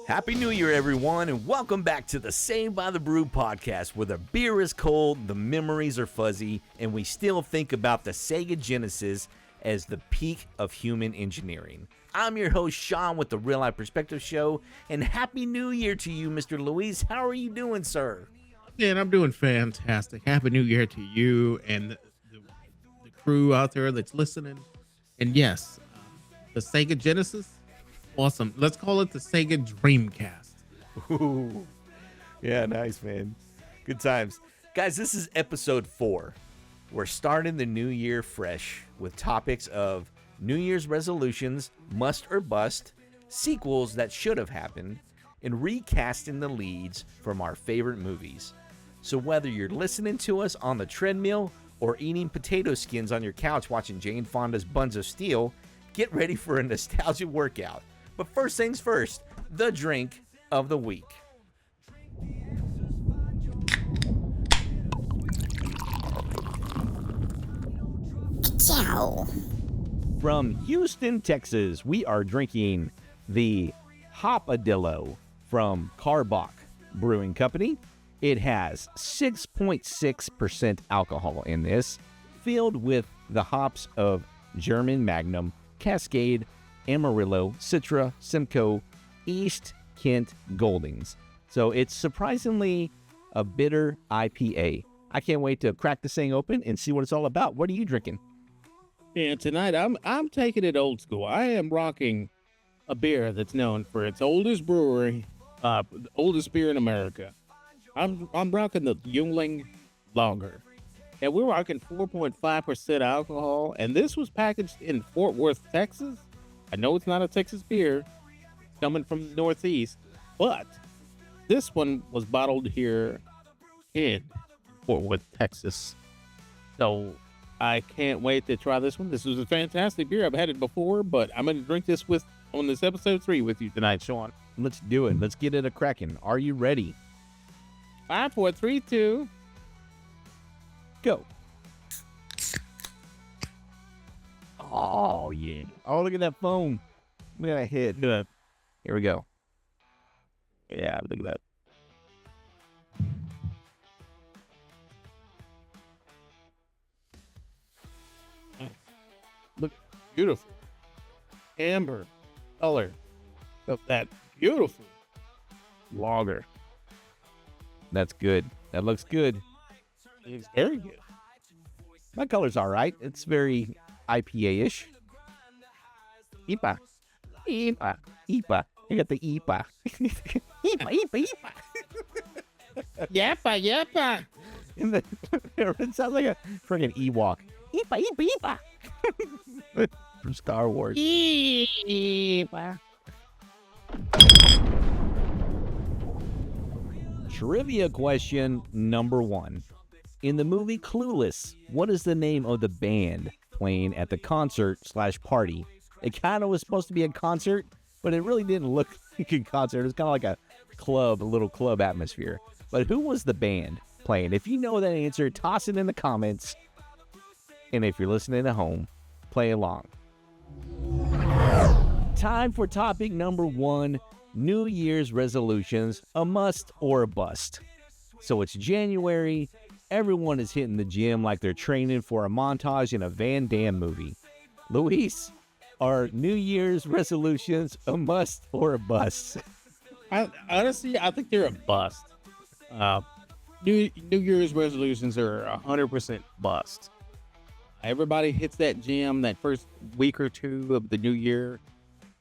Happy New Year, everyone, and welcome back to the Saved by the Brew podcast, where the beer is cold, the memories are fuzzy, and we still think about the Sega Genesis as the peak of human engineering. I'm your host, Sean, with the Real Life Perspective Show, and Happy New Year to you, Mr. Luis. How are you doing, sir? Man, I'm doing fantastic. Happy New Year to you and the crew out there that's listening. And yes, the Sega Genesis. Awesome. Let's call it the Sega Dreamcast. Ooh. Yeah, nice, man. Good times. Guys, this is episode 4. We're starting the new year fresh with topics of New Year's resolutions, must or bust, sequels that should have happened, and recasting the leads from our favorite movies. So whether you're listening to us on the treadmill or eating potato skins on your couch watching Jane Fonda's Buns of Steel, get ready for a nostalgia workout. But first things first, the drink of the week. Ciao. From Houston, Texas, we are drinking the Hopadillo from Karbach Brewing Company. It has 6.6% alcohol in this, filled with the hops of German Magnum, Cascade, Amarillo, Citra, Simcoe, East Kent Goldings. So it's surprisingly a bitter IPA. I can't wait to crack this thing open and see what it's all about. What are you drinking? Yeah, tonight I'm taking it old school. I am rocking a beer that's known for its oldest brewery, the oldest beer in America. I'm rocking the Yuengling Lager. And we're rocking 4.5% alcohol, and this was packaged in Fort Worth, Texas. I know it's not a Texas beer coming from the Northeast, but this one was bottled here in Fort Worth, Texas. So I can't wait to try this one. This was a fantastic beer. I've had it before, but I'm going to drink this on this episode 3 with you tonight, Sean. Let's do it. Let's get it a cracking. Are you ready? 5, 4, 3, 2, go. Oh, yeah. Oh, look at that foam. Look at that hit. Look at that. Here we go. Yeah, look at that. Look, beautiful. Amber color of that beautiful lager. That's good. That looks good. It's very good. My color's all right. It's very IPA-ish. IPA. IPA. IPA. I got the IPA. IPA. Yappa, yappa. It sounds like a friggin' Ewok. IPA, IPA, IPA. From Star Wars. Yappa. Trivia question number 1. In the movie Clueless, what is the name of the band playing at the concert/party? It kind of was supposed to be a concert, but it really didn't look like a concert. It was kind of like a club, a little club atmosphere. But who was the band playing? If you know that answer, toss it in the comments. And if you're listening at home, play along. Time for topic number 1, New Year's resolutions, a must or a bust. So it's January. Everyone is hitting the gym like they're training for a montage in a Van Damme movie. Luis, are New Year's resolutions a must or a bust? Honestly, I think they're a bust. New Year's resolutions are 100% bust. Everybody hits that gym that first week or two of the new year.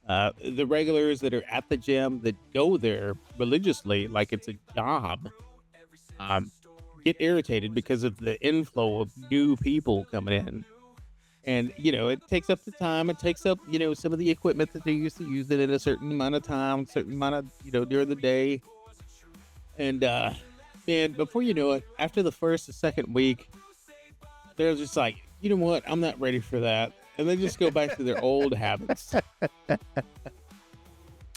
The regulars that are at the gym that go there religiously like it's a job get irritated because of the inflow of new people coming in. And, you know, it takes up the time. It takes up, you know, some of the equipment that they used to use it in a certain amount of time, certain amount of, you know, during the day. And, man, before you know it, after the first or second week, they're just like, you know what? I'm not ready for that. And they just go back to their old habits.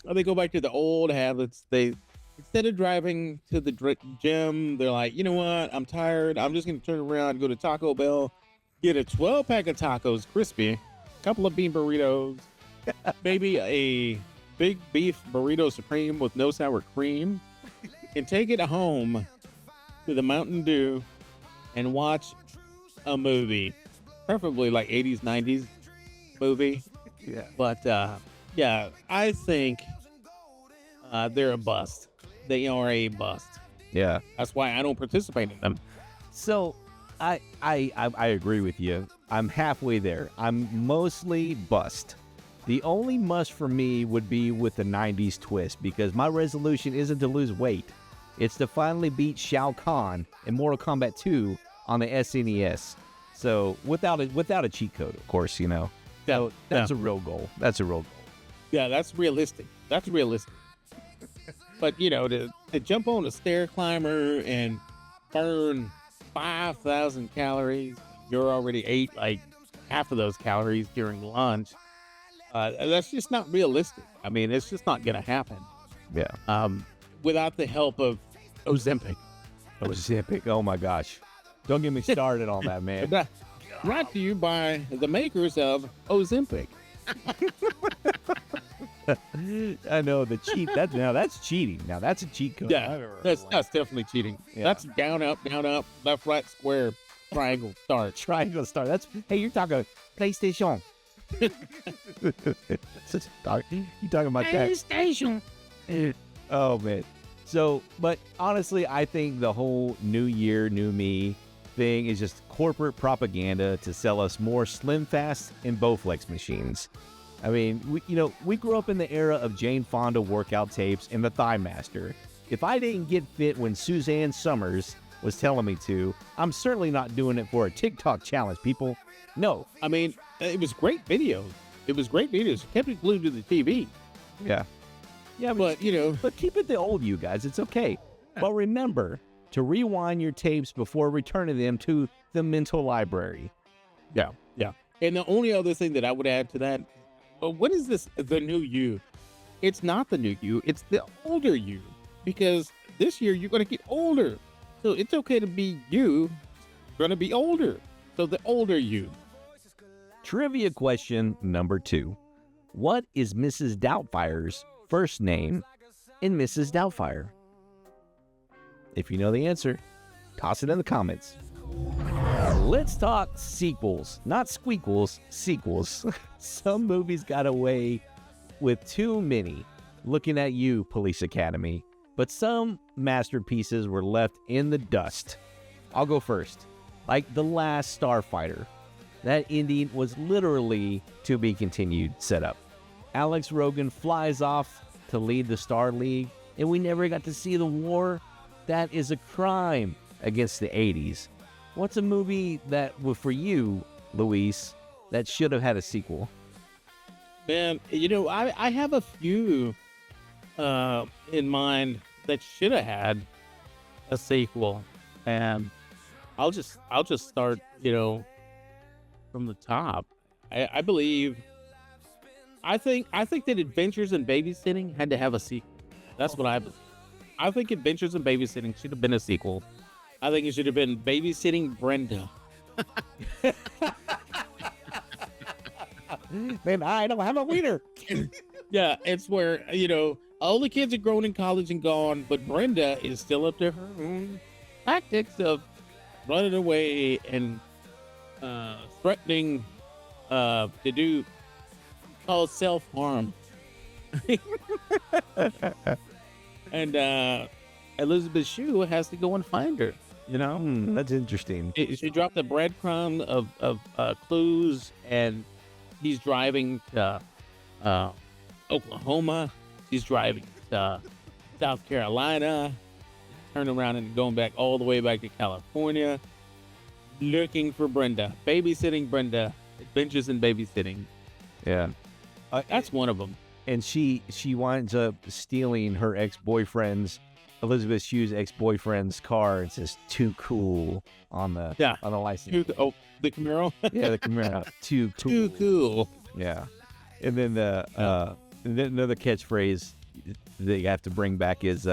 They go back to the old habits. They, instead of driving to the gym, they're like, you know what? I'm tired. I'm just going to turn around and go to Taco Bell, get a 12-pack of tacos, crispy, a couple of bean burritos, maybe a big beef burrito supreme with no sour cream, and take it home to the Mountain Dew and watch a movie, preferably like 80s, 90s movie. Yeah. But yeah, I think they're a bust. They are a bust. Yeah. That's why I don't participate in them. So I agree with you. I'm halfway there. I'm mostly bust. The only must for me would be with the 90s twist, because my resolution isn't to lose weight. It's to finally beat Shao Kahn in Mortal Kombat 2 on the SNES. So without a cheat code, of course, you know. So that's a real goal. That's a real goal. Yeah, that's realistic. That's realistic. But, you know, to jump on a stair climber and burn 5,000 calories, you're already ate like half of those calories during lunch. That's just not realistic. I mean, it's just not going to happen. Yeah. Without the help of Ozempic. Ozempic. Oh my gosh. Don't get me started on that, man. Brought to you by the makers of Ozempic. I know the cheat. That's cheating. Now that's a cheat code. Yeah, that's definitely cheating. Yeah. That's down, up, left, right, square, triangle, start. Triangle star. That's, hey, you're talking PlayStation. You talking about that? PlayStation. Oh man. So, but honestly, I think the whole new year, new me thing is just corporate propaganda to sell us more Slim Fast and Bowflex machines. I mean, we grew up in the era of Jane Fonda workout tapes and the Thigh Master. If I didn't get fit when Suzanne Summers was telling me to, I'm certainly not doing it for a TikTok challenge, people. No. I mean, it was great videos. It kept it glued to the TV. Yeah. Yeah, but, you know. But keep it the old you guys. It's okay. But remember to rewind your tapes before returning them to the mental library. Yeah. And the only other thing that I would add to that, what is this, the new you? It's not the new you. It's the older you. Because this year you're going to get older. So it's okay to be you. You're going to be older. So the older you. Trivia question number 2. What is Mrs. Doubtfire's first name in Mrs. Doubtfire? If you know the answer, toss it in the comments. Let's talk sequels. Not squeakles, sequels. Some movies got away with too many. Looking at you, Police Academy. But some masterpieces were left in the dust. I'll go first. Like The Last Starfighter. That ending was literally to be continued setup. Alex Rogan flies off to lead the Star League, and we never got to see the war. That is a crime against the 80s. What's a movie that, for you, Luis, that should have had a sequel? Man, you know, I have a few in mind that should have had a sequel, and I'll just start, you know, from the top. I think that Adventures in Babysitting had to have a sequel. That's what I believe. I think Adventures in Babysitting should have been a sequel. I think it should have been Babysitting Brenda. Man, I don't have a wiener. Yeah, it's where, you know, all the kids are grown in college and gone, but Brenda is still up to her own tactics of running away and threatening to do called self-harm. And Elizabeth Shue has to go and find her. You know, that's interesting. She dropped a breadcrumb of clues, and he's driving to Oklahoma. She's driving to South Carolina, turning around and going back all the way back to California, looking for Brenda, babysitting Brenda, Adventures in Babysitting. Yeah, that's one of them. And she winds up stealing her ex-boyfriend's Elizabeth Shue's ex-boyfriend's car. It says "Too Cool" on the license. The Camaro. Yeah, the Camaro. Too Cool. Too cool. Yeah, and then and then another catchphrase that you have to bring back is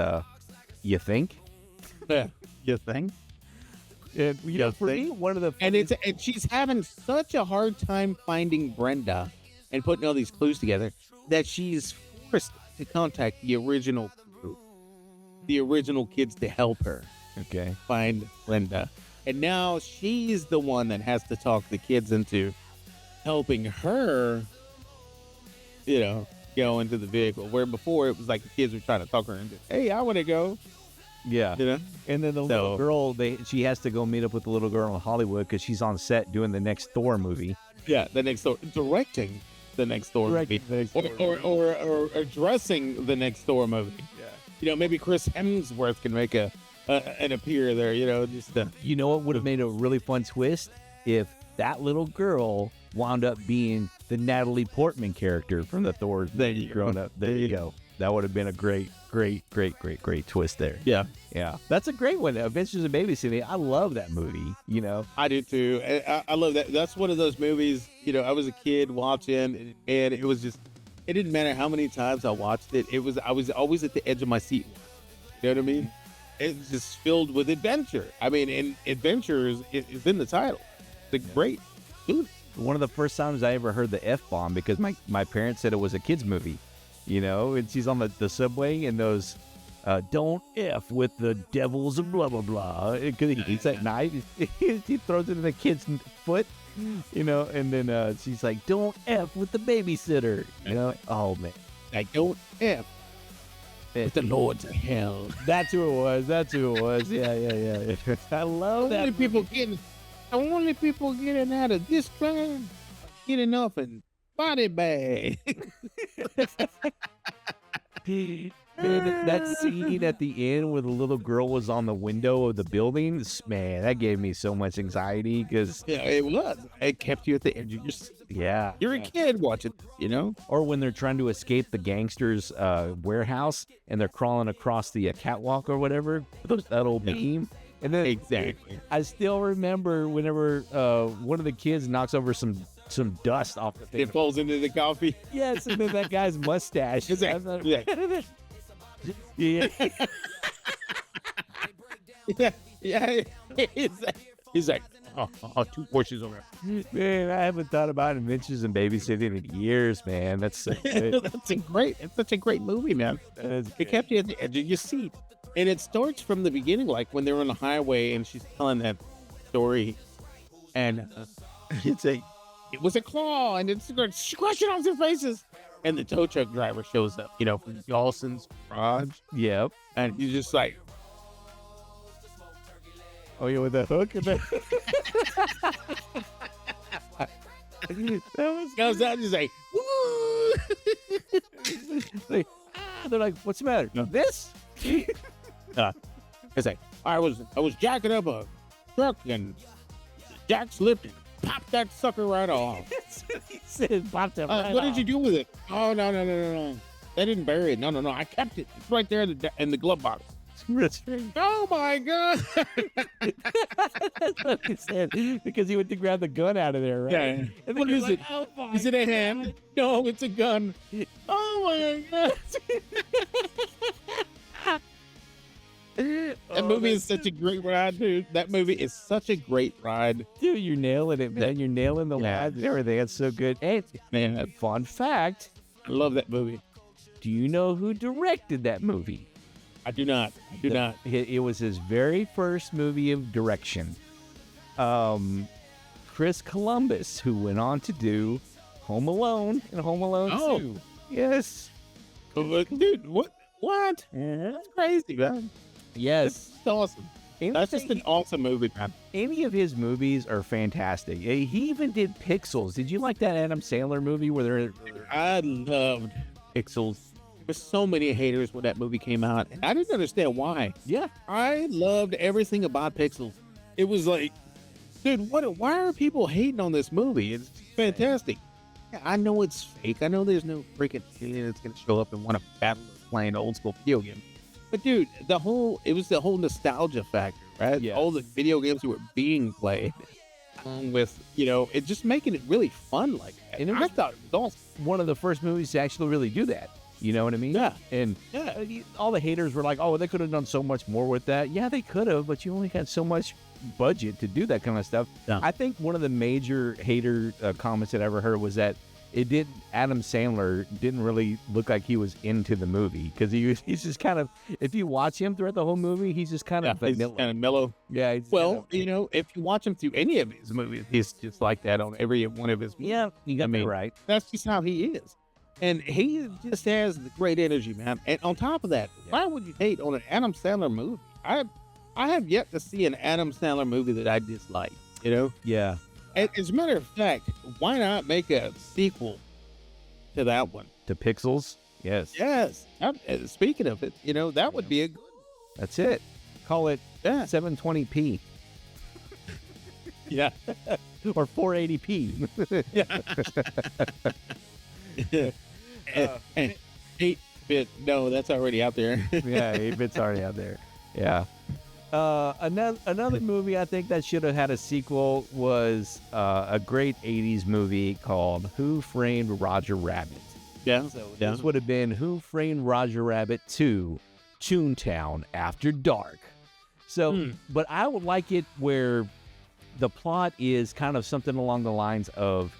"You think?" Yeah. You think? And for me, one of the And she's having such a hard time finding Brenda and putting all these clues together that she's forced to contact the original crew, the original kids to help her find Brenda. And now she's the one that has to talk the kids into helping her, go into the vehicle. Where before it was like the kids were trying to talk her into, hey, I want to go. Yeah. And then the little girl, she has to go meet up with the little girl in Hollywood because she's on set doing the next Thor movie. Yeah, the next Thor, directing the next Thor movie. Or addressing the next Thor movie. Yeah. Maybe Chris Hemsworth can make an appear there, You know what would have made a really fun twist? If that little girl wound up being the Natalie Portman character from the Thor growing up. There you go. That would have been a great twist there. Yeah. Yeah. That's a great one. Adventures in Babysitting. I love that movie, I do too. I love that. That's one of those movies, I was a kid watching and it was just, it didn't matter how many times I watched it. I was always at the edge of my seat. You know what I mean? It's just filled with adventure. I mean, and adventure is in the title. It's a great movie. One of the first times I ever heard the F-bomb because my parents said it was a kid's movie. And she's on the subway and those, don't F with the devils of blah, blah, blah. Because he eats that knife. He throws it in the kid's foot, and then she's like, don't F with the babysitter. Oh, man. Like, don't F with the lords of hell. That's who it was. Yeah. I love that. Only people getting out of this crime getting off in body bag. Man, that scene at the end where the little girl was on the window of the building, man, that gave me so much anxiety because it was. It kept you at the edge of your seat. Yeah. You're a kid watching, Or when they're trying to escape the gangsters' warehouse and they're crawling across the catwalk or whatever, that old beam. And then exactly. I still remember whenever one of the kids knocks over some dust off the thing. It falls into the coffee. Yes, and then that guy's mustache. Yeah. Yeah. He's like, two portions over. Man, I haven't thought about Adventures in Babysitting in years, man. That's so good. It's such a great movie, man. It kept you at the edge of your seat. And it starts from the beginning, like when they're on the highway and she's telling that story. And it was a claw and it's scratching off their faces. And the tow truck driver shows up, from Dawson's garage. Yep. And he's just like, oh, yeah, with the hook? Goes out and he's like, woo! They're like, what's the matter? No. This? It's like, I was jacking up a truck and Jack slipped and popped that sucker right off. He said, popped it right what off. did you do with it? Oh, no. They didn't bury it. No. I kept it. It's right there in the glove box. Oh, my God. That's what he said. Because he went to grab the gun out of there, right? Yeah. And What is it? Oh, my Is it a hand? No, it's a gun. Oh, my God. That movie is such a great ride, dude. That movie is such a great ride. Dude, you're nailing it, man. You're nailing the lines and everything. That's so good. And, man, fun fact. I love that movie. Do you know who directed that movie? I do not. It was his very first movie of direction. Chris Columbus, who went on to do Home Alone and Home Alone 2. Yes. Dude, what? That's crazy, man. Yes. That's awesome. That's just an awesome movie, man. Any of his movies are fantastic. He even did Pixels. Did you like that Adam Sandler movie where they're... I loved Pixels. There were so many haters when that movie came out, and I didn't understand why. Yeah. I loved everything about Pixels. It was like, dude, why are people hating on this movie? It's fantastic. Yeah, I know it's fake. I know there's no freaking alien that's going to show up and want to battle us playing old school video game. But dude, it was the whole nostalgia factor, right? Yes. All the video games that were being played, with it just making it really fun like that. And it I was- thought it was awesome. One of the first movies to actually really do that. You know what I mean? Yeah. And all the haters were like, "Oh, they could have done so much more with that." Yeah, they could have, but you only had so much budget to do that kind of stuff. Yeah. I think one of the major hater comments that I ever heard was that Adam Sandler didn't really look like he was into the movie because he's just kind of, if you watch him throughout the whole movie, he's just kind of He's vanilla. kind of mellow. Yeah. he's Well, kind of- if you watch him through any of his movies, he's just like that on every one of his movies. yeah, you got me mean, right. That's just how he is. And he just has the great energy, man. And on top of that, why would you hate on an Adam Sandler movie? I have yet to see an Adam Sandler movie that I dislike, Yeah. And as a matter of fact, why not make a sequel to that one? To Pixels. Yes. Yes. Speaking of it, that would be a good. That's it. Call it Yeah. 720p Yeah. or 480p. And 8-bit, no, that's already out there. Yeah, 8-bit's already out there. Yeah. Another movie I think that should have had a sequel was a great 80s movie called Who Framed Roger Rabbit. Yeah. This would have been Who Framed Roger Rabbit 2, Toontown After Dark. So, but I would like it where the plot is kind of something along the lines of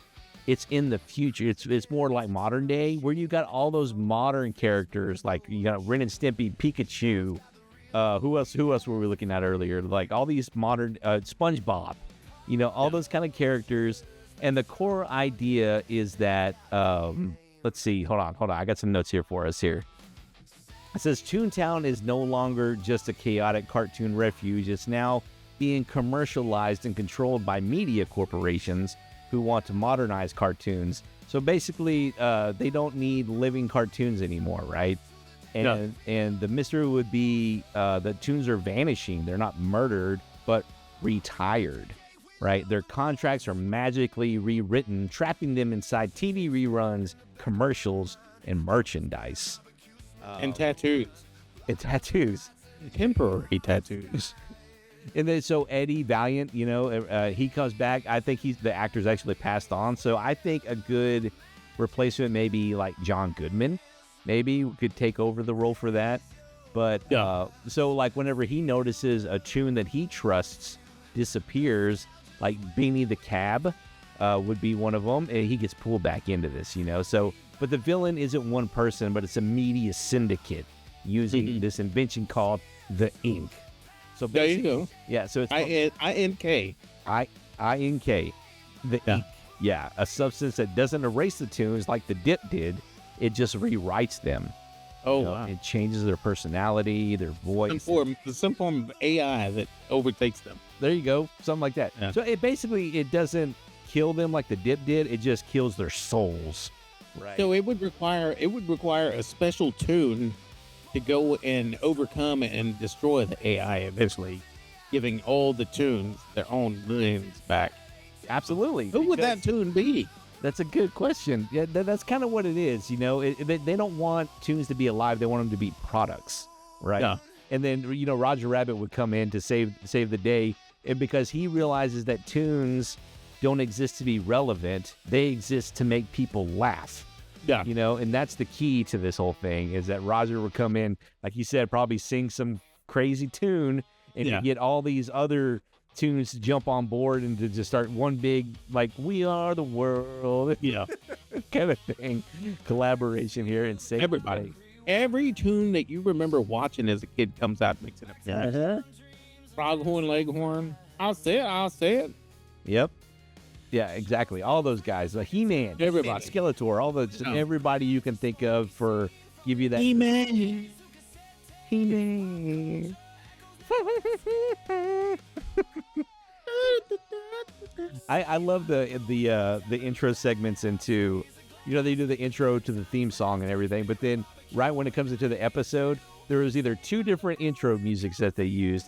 it's in the future. It's more like modern day, where you got all those modern characters like you got Ren and Stimpy, Pikachu. Who else were we looking at earlier? Like all these modern SpongeBob, all those kind of characters. And the core idea is that let's see, hold on. I got some notes here for us here. It says Toontown is no longer just a chaotic cartoon refuge. It's now being commercialized and controlled by media corporations who want to modernize cartoons. So basically, they don't need living cartoons anymore, right? And the mystery would be the tunes are vanishing. They're not murdered, but retired, right? Their contracts are magically rewritten, trapping them inside TV reruns, commercials, and merchandise. And tattoos. And tattoos. Temporary tattoos. And then so Eddie Valiant, he comes back. I think the actor's actually passed on. So I think a good replacement maybe like John Goodman. Maybe could take over the role for that. But so like whenever he notices a tune that he trusts disappears, like Beanie the Cab would be one of them, and he gets pulled back into this, So, but the villain isn't one person, but it's a media syndicate using this invention called the Ink. So There you go. yeah, so it's INK. INK, the Ink. Yeah, a substance that doesn't erase the tunes like the dip did. It just rewrites them. Oh, wow. It changes their personality, their voice. Some form of AI that overtakes them. There you go, something like that. Yeah. So it doesn't kill them like the dip did. It just kills their souls. Right. So it would require a special tune to go and overcome and destroy the AI eventually, giving all the tunes their own millions back. Absolutely. Who would that tune be? That's a good question. Yeah, that's kind of what it is. They don't want tunes to be alive. They want them to be products, right? Yeah. And then Roger Rabbit would come in to save the day, and because he realizes that tunes don't exist to be relevant, they exist to make people laugh. Yeah. And that's the key to this whole thing is that Roger would come in, like you said, probably sing some crazy tune, and you get all these other tunes to jump on board and to just start one big, like, we are the world, kind of thing. Collaboration here and save Everybody. Every tune that you remember watching as a kid comes out and makes an appearance. Froghorn, Leghorn. I'll say it. Yep. Yeah, exactly. All those guys, He-Man, Everybody. Skeletor, all the everybody you can think of for give you that. He-Man. He-Man. I love the intro segments into, they do the intro to the theme song and everything, but then right when it comes into the episode, there was either two different intro musics that they used.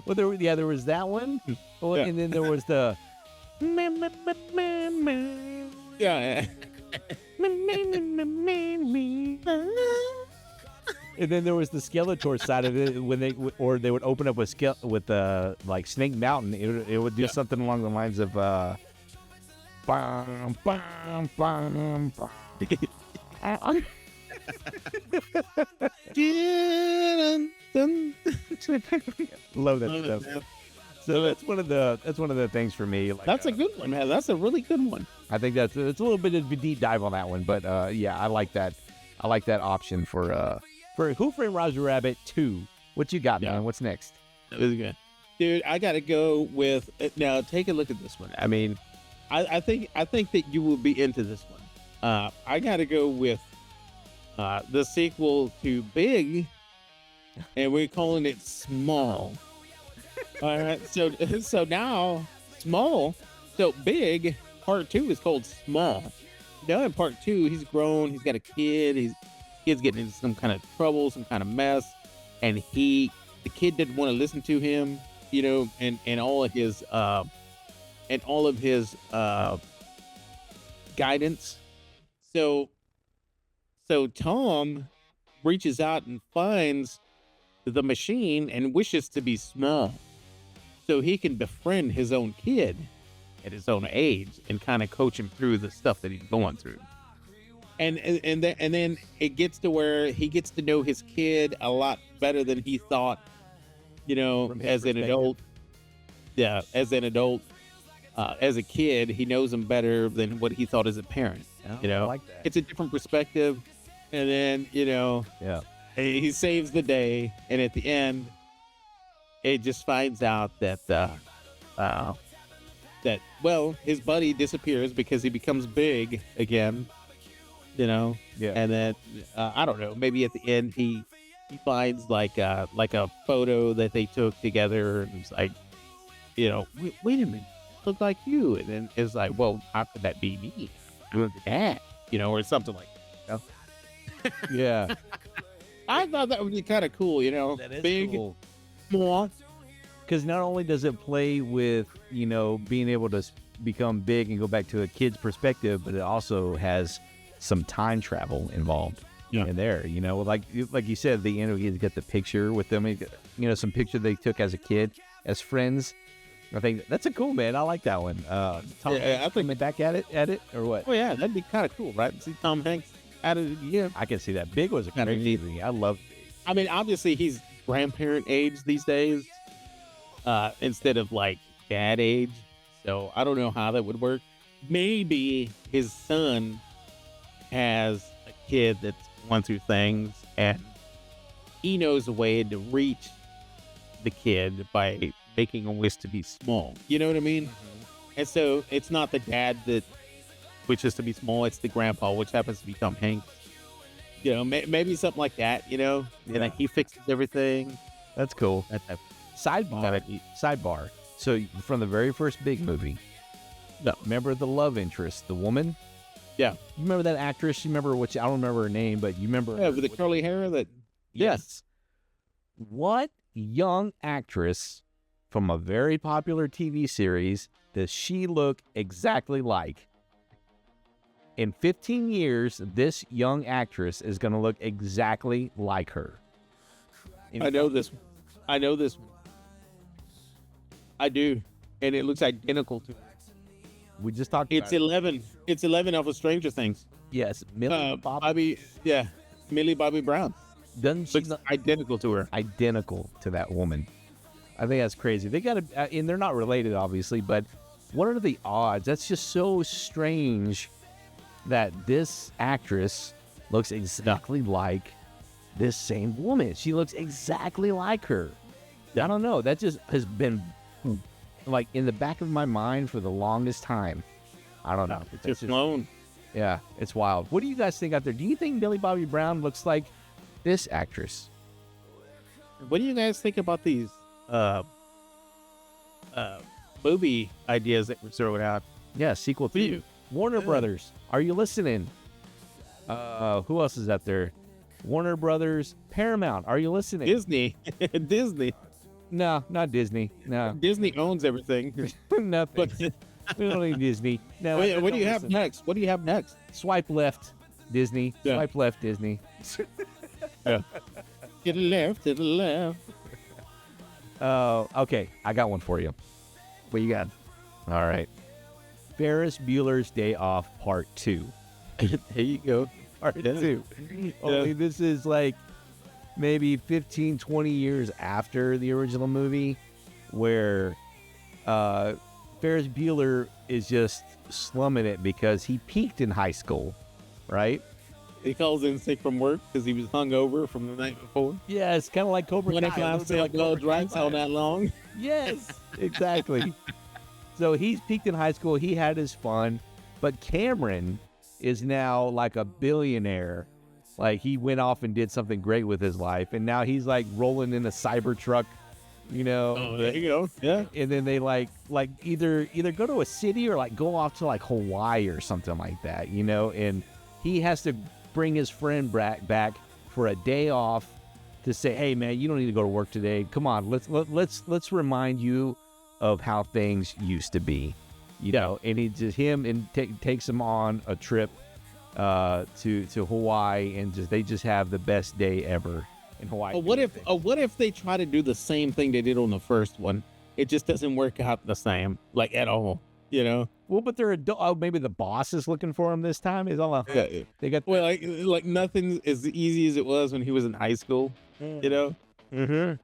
Well, there was that one, and then there was the Yeah. And then there was the Skeletor side of it when they would open up with like Snake Mountain. It would do something along the lines of bam, bam, bam, bam. Love that stuff. So that's one of the things for me. Like, That's a good one, man. That's a really good one. I think it's a little bit of a deep dive on that one, but yeah, I like that. I like that option for Who Framed Roger Rabbit 2. What you got, man? What's next? That was good, dude. I gotta go with now. Take a look at this one. I mean, I think that you will be into this one. I gotta go with the sequel to Big, and we're calling it Small. All right, so now Small, so Big Part 2 is called Small. Now in Part 2, he's grown, he's got a kid, kid's getting into some kind of trouble, some kind of mess, and the kid didn't want to listen to him, you know, and all of his guidance. So Tom reaches out and finds the machine and wishes to be small, so he can befriend his own kid at his own age and kind of coach him through the stuff that he's going through. And then it gets to where he gets to know his kid a lot better than he thought, you know, as an adult. Yeah, as an adult. As a kid, he knows him better than what he thought as a parent. Oh, you know, I like that. It's a different perspective. And then, you know, he saves the day. And at the end, it just finds out that his buddy disappears because he becomes big again, you know. Yeah. And then I don't know, maybe at the end he finds like a photo that they took together, and it's like, you know, wait a minute, look like you. And then it's like, well, how could that be me? I'm the dad, you know, or something like that, you know? Yeah. I thought that would be kind of cool, you know. That is big, cool. small. Because not only does it play with, you know, being able to become big and go back to a kid's perspective, but it also has some time travel involved in there. You know, like you said, the end, you get the picture with them, you know, some picture they took as a kid, as friends. I think that's a cool, man. I like that one. I think back at it or what? Oh yeah, that'd be kind of cool, right? See Tom Hanks at it again. I can see that. Big was a great movie. I love Big. I mean, obviously he's grandparent age these days, instead of like dad age. So I don't know how that would work. Maybe his son has a kid that's going through things, and he knows a way to reach the kid by making a wish to be small. You know what I mean? Mm-hmm. And so it's not the dad that wishes to be small, it's the grandpa, which happens to be Tom Hanks. You know, maybe something like that, you know? And like he fixes everything. That's cool. Sidebar. So from the very first Big movie, remember the love interest, the woman? Yeah. You remember that actress? You remember I don't remember her name, but you remember? Yeah, with the curly hair that. Yes. What young actress from a very popular TV series does she look exactly like? In 15 years, this young actress is going to look exactly like her. I know this one. I do. And it looks identical to her. We just talked about it. 11. It's 11 off of Stranger Things. Yes. Millie Bobby Brown. Looks identical to her. Identical to that woman. I think that's crazy. They got to, and they're not related, obviously, but what are the odds? That's just so strange that this actress looks exactly like this same woman. She looks exactly like her. I don't know. That just has been like in the back of my mind for the longest time. I don't know. It's just flown. Yeah, it's wild. What do you guys think out there? Do you think Millie Bobby Brown looks like this actress? What do you guys think about these movie ideas that we're throwing out? Yeah, sequel 2. Warner Brothers, are you listening? Who else is out there? Warner Brothers, Paramount, are you listening? Disney. No, not Disney. No. Disney owns everything. Nothing. We don't need Disney. No. What do you have next? What do you have next? Swipe left, Disney. Yeah. Swipe left, Disney. Yeah. To the left, to the left. Okay, I got one for you. What you got? All right. Ferris Bueller's Day Off Part 2. There you go. Part 2. Only this is like maybe 15, 20 years after the original movie, where Ferris Bueller is just slumming it because he peaked in high school, right? He calls in sick from work because he was hungover from the night before. Yeah, it's kind of like Cobra Kai. 25 cent gold rights all that long. Yes, exactly. So he's peaked in high school. He had his fun, but Cameron is now like a billionaire. Like he went off and did something great with his life, and now he's like rolling in a Cybertruck, you know. Oh, there you go. Yeah. And then they like either go to a city or like go off to like Hawaii or something like that, you know. And he has to bring his friend back for a day off to say, hey man, you don't need to go to work today. Come on, let's remind you of how things used to be, you know. And he just takes him on a trip to Hawaii, and they just have the best day ever in Hawaii. What if they try to do the same thing they did on the first one? It just doesn't work out the same, like at all, you know. Well, but they're maybe the boss is looking for him this time. Is all they got. Well, like nothing as easy as it was when he was in high school, you know. Mm-hmm.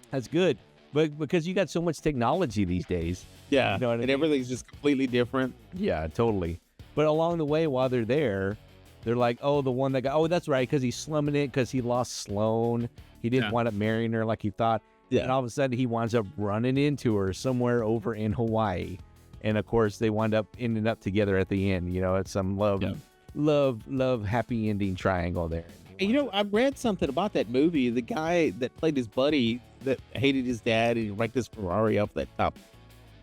That's good. But because you got so much technology these days. Yeah, you know what I mean? Everything's just completely different. Yeah, totally. But along the way, while they're there, they're like, oh, the one that got, oh, that's right, because he's slumming it because he lost Sloane. He didn't wind up marrying her like he thought. Yeah. And all of a sudden, he winds up running into her somewhere over in Hawaii. And of course, they wind up ending up together at the end. You know, it's some love, happy ending triangle there. And, you know, I read something about that movie. The guy that played his buddy that hated his dad and he wrecked his Ferrari off that top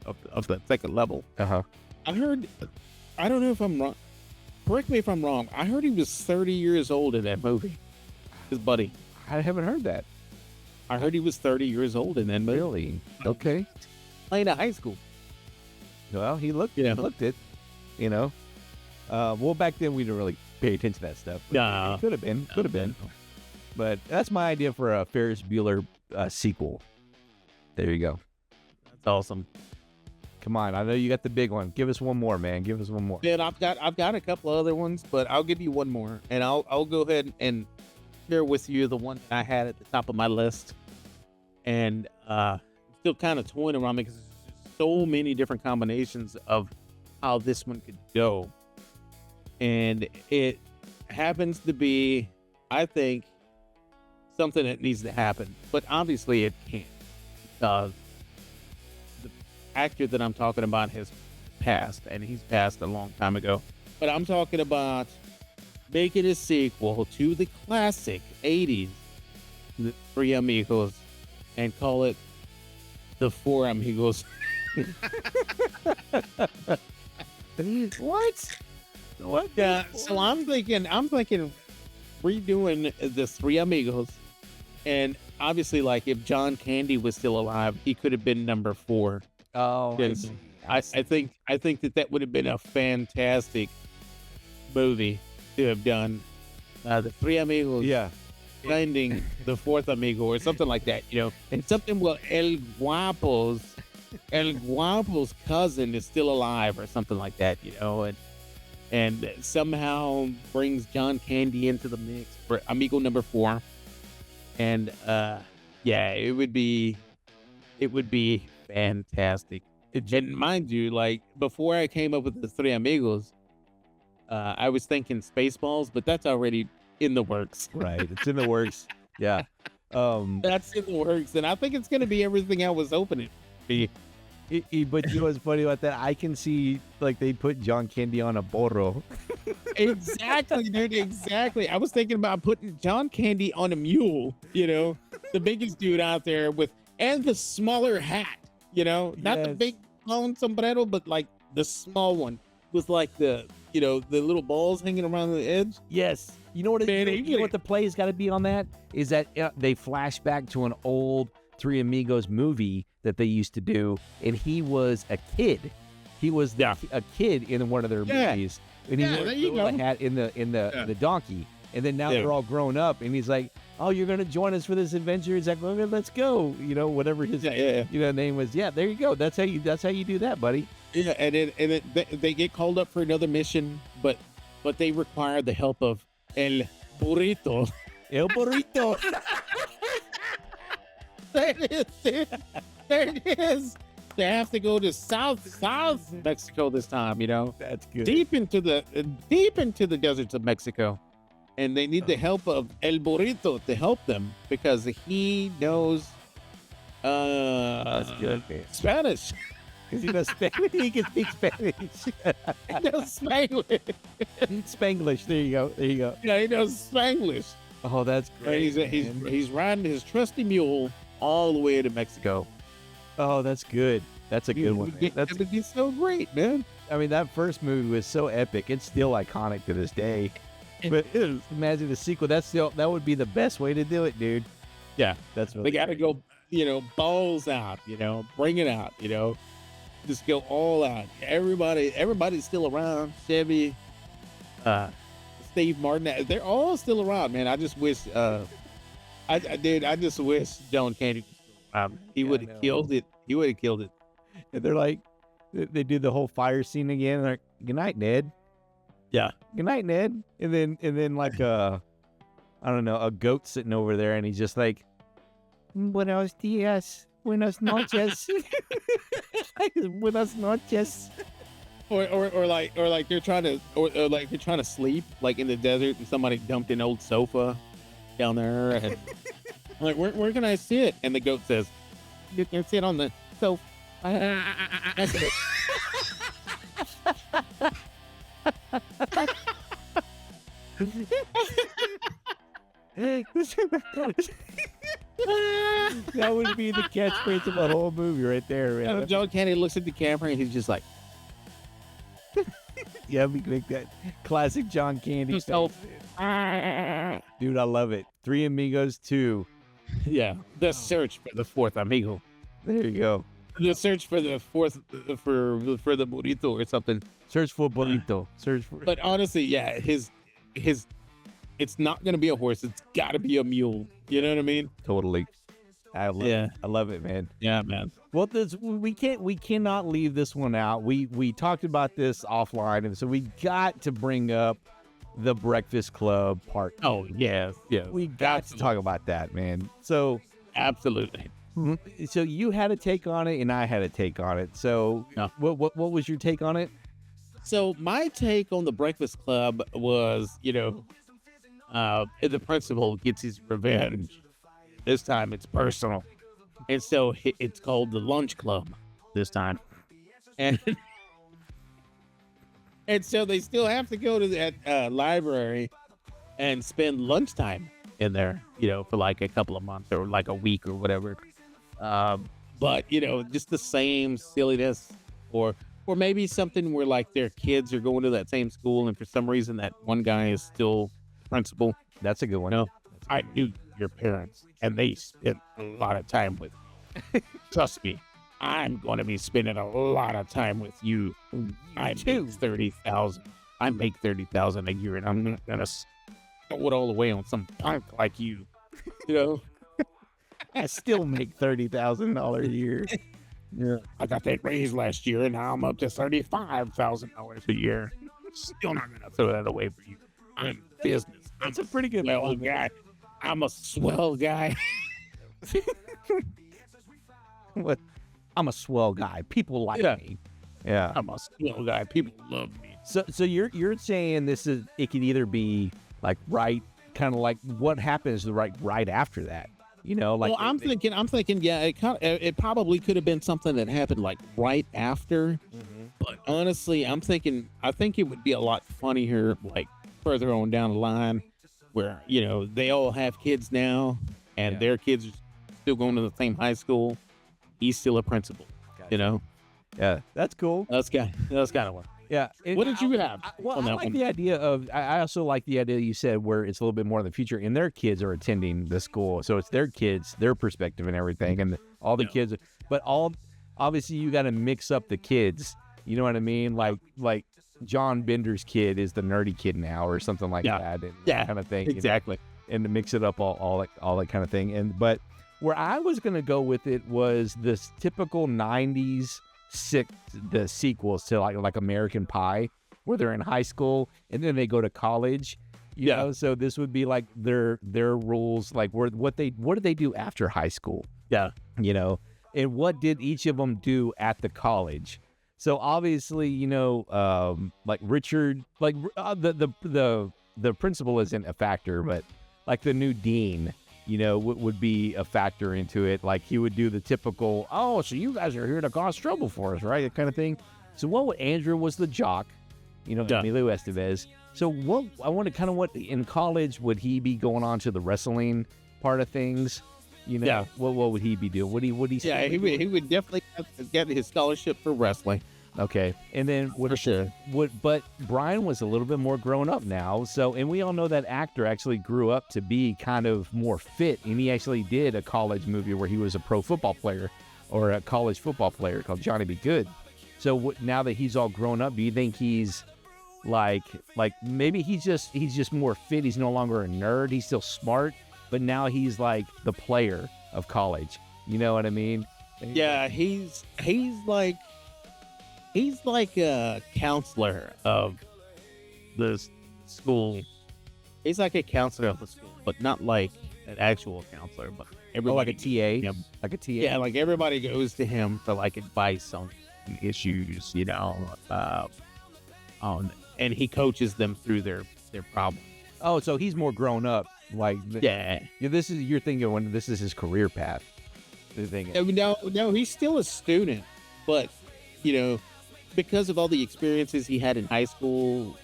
of the second level. Uh-huh. I heard, I don't know if I'm wrong. Correct me if I'm wrong. I heard he was 30 years old in that movie. His buddy. I haven't heard that. I heard he was 30 years old in that movie. Really? Okay. Playing at high school. Well, he looked it, you know. Well, back then we didn't really pay attention to that stuff. No. Could have been. But that's my idea for a Ferris Bueller sequel. There you go. That's awesome. Come on, I know you got the big one. Give us one more, man. Give us one more. Man, I've got a couple other ones, but I'll give you one more, and I'll go ahead and share with you the one that I had at the top of my list, and still kind of toying around because there's so many different combinations of how this one could go, and it happens to be, I think, something that needs to happen, but obviously it can't. The actor that I'm talking about has passed, and he's passed a long time ago. But I'm talking about making a sequel to the classic 80s The Three Amigos and call it The Four Amigos. What? Yeah, so I'm thinking redoing The Three Amigos, and obviously, like, if John Candy was still alive, he could have been number 4. Oh, I think that would have been a fantastic movie to have done. The Three Amigos, finding the fourth amigo or something like that, you know, and something where El Guapo's cousin is still alive or something like that, you know, and somehow brings John Candy into the mix for Amigo number 4, and it would be fantastic. And mind you, like, before I came up with the Three Amigos, I was thinking Spaceballs, but that's already in the works. Right, it's in the works. Yeah, that's in the works, and I think it's going to be everything I was hoping it to be. But you know what's funny about that? I can see, like, they put John Candy on a burro. Exactly, dude. Exactly. I was thinking about putting John Candy on a mule. You know, the biggest dude out there and the smaller hat. You know, not the big long sombrero, but like the small one with like the little balls hanging around the edge. Yes. You know what? You know what the play has got to be on that is that they flash back to an old Three Amigos movie that they used to do, and he was a kid he was a kid in one of their movies, and he wore there you a go. hat in the donkey, and then now Yeah. they're all grown up, and he's like, "Oh, you're gonna join us for this adventure?" He's like, "Okay, let's go." You know, whatever his name was. Yeah, there you go. That's how you do that, buddy. Yeah, and they get called up for another mission, but they require the help of El Burrito. El burrito. There it is, dude. There it is. They have to go to South Mexico this time, you know. That's good. Deep into the deserts of Mexico. And they need the help of El Burrito to help them because he knows That's good, man. Spanish. Because he knows Spanish. He can speak Spanish. He knows Spanglish. Spanglish. There you go. Yeah, he knows Spanglish. Oh, that's great. He's riding his trusty mule all the way to Mexico. Oh, that's good. That's a good one. Man. That's gonna be so great, man. I mean, that first movie was so epic. It's still iconic to this day. But imagine the sequel. That would be the best way to do it, dude. Yeah, That's they got to go, balls out, bring it out, just go all out. Everybody's still around. Chevy, Steve Martin, they're all still around, man. I just wish, I just wish John Candy was still around. He would have killed it. He would have killed it. And they're like, they do the whole fire scene again. They're like, "Good night, Ned." Yeah. Good night, Ned. And then like I don't know, a goat sitting over there, and he's just like, "Buenos dias, buenas noches, buenas noches." Or like they're trying to sleep like in the desert, and somebody dumped an old sofa down there, and like where can I sit? And the goat says, "You can sit on the sofa." That's it. That would be the catchphrase of the whole movie right there, man. And John Candy looks at the camera and he's just like, Yeah, we make that classic John Candy. Just so- Dude, I love it. Three Amigos 2. yeah, the search for the fourth amigo. There you go. The search for the fourth for the burrito or something. Search for burrito. Search for. But honestly, yeah, his it's not gonna be a horse. It's got to be a mule. You know what I mean? Totally. I love it, man. Yeah, man. Well, we cannot leave this one out. We talked about this offline, and so we got to bring up the Breakfast Club part. Oh yes, yeah. We got to talk about that, man. So Absolutely. so you had a take on it, and I had a take on it. So Yeah. what was your take on it? So my take on the Breakfast Club was, the principal gets his revenge. This time it's personal, and so it's called the Lunch Club this time, and and so they still have to go to that library and spend lunchtime in there, for like a couple of months or like a week or whatever. But just the same silliness, or maybe something where like their kids are going to that same school, and for some reason that one guy is still principal. That's a good one. No, I knew your parents, and they spent a lot of time with me. Trust me, I'm going to be spending a lot of time with you. I make 30,000. I make 30,000 a year, and I'm not going to throw it all away on some punk like you. I still make $30,000 a year. Yeah, I got that raise last year, and now I'm up to $35,000 a year. Still not going to throw that away for you. I'm business. That's a pretty good swell one. guy. I'm a swell guy. What? I'm a swell guy. People like Yeah. me. Yeah. I'm a swell guy. People love me. So you're saying it could either be like kind of like what happens right after that. Like Well, I'm thinking, yeah, it probably could have been something that happened like right after. But honestly, I think it would be a lot funnier like further on down the line, where they all have kids now, and their kids are still going to the same high school. He's still a principal. Gotcha. Yeah, that's cool. That's kind of one. Yeah. What did you have I on that like one? the idea of. I also like the idea you said where it's a little bit more in the future, and their kids are attending the school, so it's their kids, their perspective, and everything, and all the kids. But obviously you got to mix up the kids. You know what I mean? Like John Bender's kid is the nerdy kid now, or something like that, and that kind of thing. Exactly. And to mix it up, all that kind of thing. But where I was gonna go with it was this typical '90s the sequels to like American Pie, where they're in high school and then they go to college. You know, so this would be like their rules, like what did they do after high school? Yeah. You know, and what did each of them do at the college? So obviously, you know, like Richard, like the principal isn't a factor, but like the new dean, you know, would be a factor into it. Like he would do the typical, oh, so you guys are here to cause trouble for us, right? That kind of thing. So Andrew was the jock, you know, Emilio Estevez. So what in college would he be going on to the wrestling part of things? You know, what would he be doing? Would he? Yeah, he would definitely get his scholarship for wrestling. Okay, and then For sure. But Brian was a little bit more grown up now. So, and we all know that actor actually grew up to be kind of more fit, and he actually did a college movie where he was a pro football player, or a college football player called Johnny Be Good. So now that he's all grown up, do you think he's like maybe he's just more fit? He's no longer a nerd. He's still smart, but now he's like the player of college. You know what I mean? Yeah, he's like a counselor of the school. He's like a counselor of the school, but not like an actual counselor, but like a TA? Yeah, Like a TA? yeah, like everybody goes to him for like advice on issues, you know, and he coaches them through their problems. Oh, so he's more grown up. Like, you're thinking when this is his career path. You're thinking. No, he's still a student, but you know, because of all the experiences he had in high school,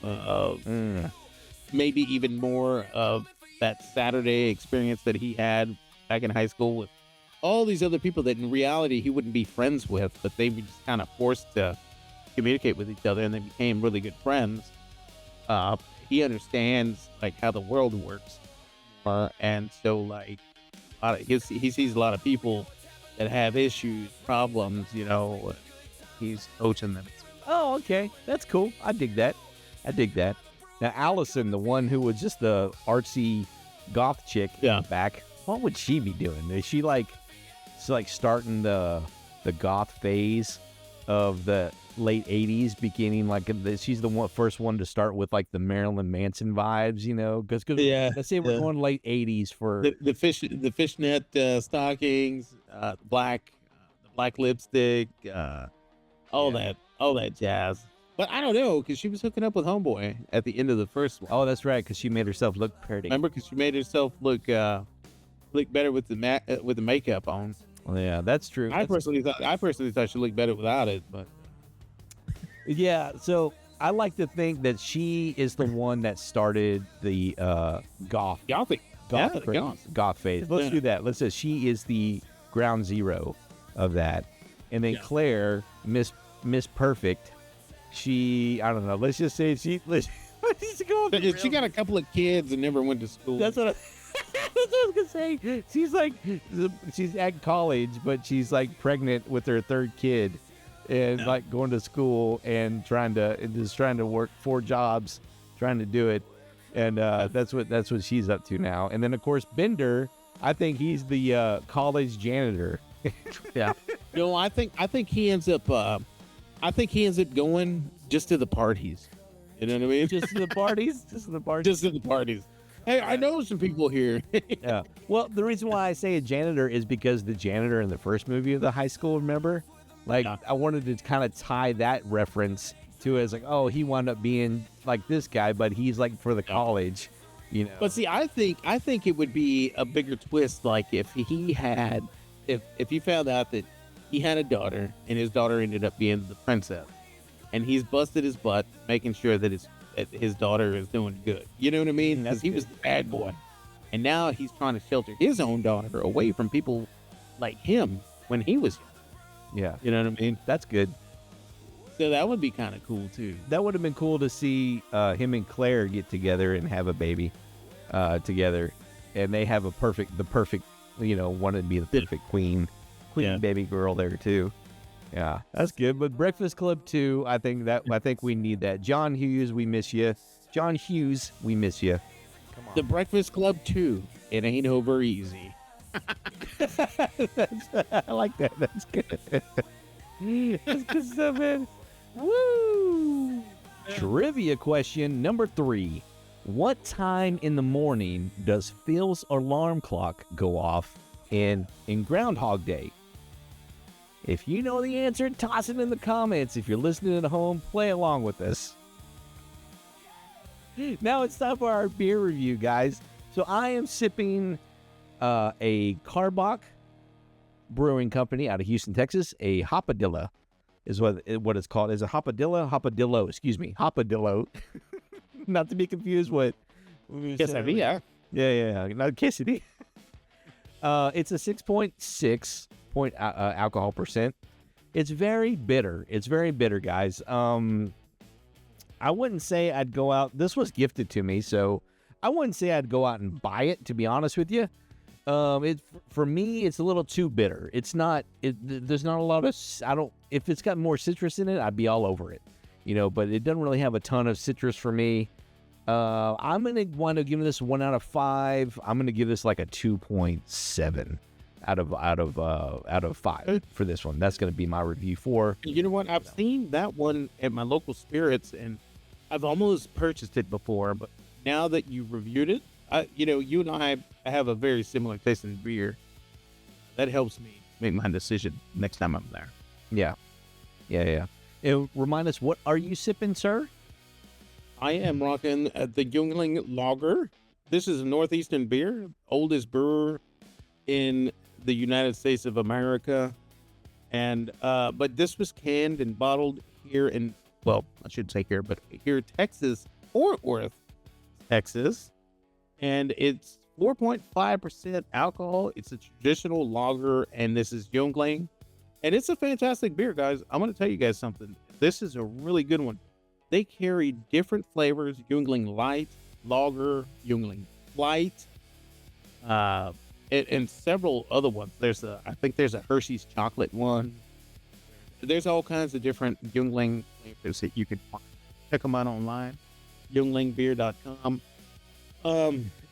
maybe even more of that Saturday experience that he had back in high school with all these other people that in reality he wouldn't be friends with, but they were just kind of forced to communicate with each other, and they became really good friends. He understands like how the world works, and so like he sees a lot of people that have issues, problems. You know, he's coaching them. Oh, okay, that's cool. I dig that. Now, Allison, the one who was just the artsy goth chick, back. What would she be doing? Is she like starting the goth phase of the late '80s, beginning like she's the first one to start with like the Marilyn Manson vibes, you know? Because let's say we're going late '80s for the fishnet stockings, the black lipstick, all that jazz. But I don't know, because she was hooking up with Homeboy at the end of the first one. Oh, that's right, because she made herself look pretty. Remember, because she made herself look better with the makeup on. Well, yeah, that's true. I personally thought she looked better without it, but yeah. So I like to think that she is the one that started the goth phase. Let's do that. Let's say she is the ground zero of that, and then Claire, Miss Perfect. She, I don't know. Let's just say she got a couple of kids and never went to school. That's what I was gonna say. She's at college, but she's like pregnant with her third kid, and like going to school and trying to work 4 jobs, trying to do it, and that's what she's up to now. And then of course Bender, I think he's the college janitor. Yeah. No, I think he ends up. I think he ends up going just to the parties. You know what I mean? Just to the parties. Hey, I know some people here. Yeah. Well, the reason why I say a janitor is because the janitor in the first movie of the high school, remember? Like, I wanted to kind of tie that reference to it as like, oh, he wound up being like this guy, but he's like for the college, you know. But see, I think it would be a bigger twist, like if he found out that he had a daughter and his daughter ended up being the princess, and he's busted his butt making sure that his daughter is doing good. You know what I mean? Because he was the bad boy, and now he's trying to shelter his own daughter away from people like him when he was young. Yeah, you know what I mean? That's good. So that would be kind of cool too. That would have been cool to see him and Claire get together and have a baby together, and they have the perfect, you know, wanted to be the perfect queen baby girl there too. Yeah, that's good. But Breakfast Club 2, I think we need that. John Hughes, we miss you. John Hughes, we miss you. The Breakfast Club 2. It ain't over easy. I like that. That's good. That's good stuff, man. Woo! Trivia question number 3. What time in the morning does Phil's alarm clock go off in Groundhog Day? If you know the answer, toss it in the comments. If you're listening at home, play along with us. Now it's time for our beer review, guys. So I am sipping a Carbach Brewing Company out of Houston, Texas. A Hopadillo is what it's called. Is a Hopadillo? Hopadillo, excuse me. Hopadillo. Not to be confused with... Quesadilla. Yeah. Not quesadilla. It's a 6.6 alcohol percent. It's very bitter. It's very bitter, guys. I wouldn't say I'd go out. This was gifted to me, so I wouldn't say I'd go out and buy it, to be honest with you. For me, it's a little too bitter. It's not. There's not a lot of. If it's got more citrus in it, I'd be all over it. But it doesn't really have a ton of citrus for me. I'm gonna wind up giving this 1 out of 5. I'm gonna give this like a 2.7 out of 5 for this one. That's gonna be my review for. You know what? I've seen that one at my local spirits, and I've almost purchased it before. But now that you reviewed it, you and I have a very similar taste in beer. That helps me make my decision next time I'm there. Yeah. Remind us, what are you sipping, sir? I am rocking the Jungling Lager. This is a Northeastern beer, oldest brewer in the United States of America. And but this was canned and bottled here in, well, I shouldn't say here, but here in Texas, Fort Worth, Texas. And it's 4.5% alcohol. It's a traditional lager, and this is Jungling. And it's a fantastic beer, guys. I'm going to tell you guys something. This is a really good one. They carry different flavors: Jungling Light, Lager, Jungling Light, and several other ones. I think there's a Hershey's chocolate one. There's all kinds of different Jungling flavors that you can find. Check them out online, junglingbeer.com.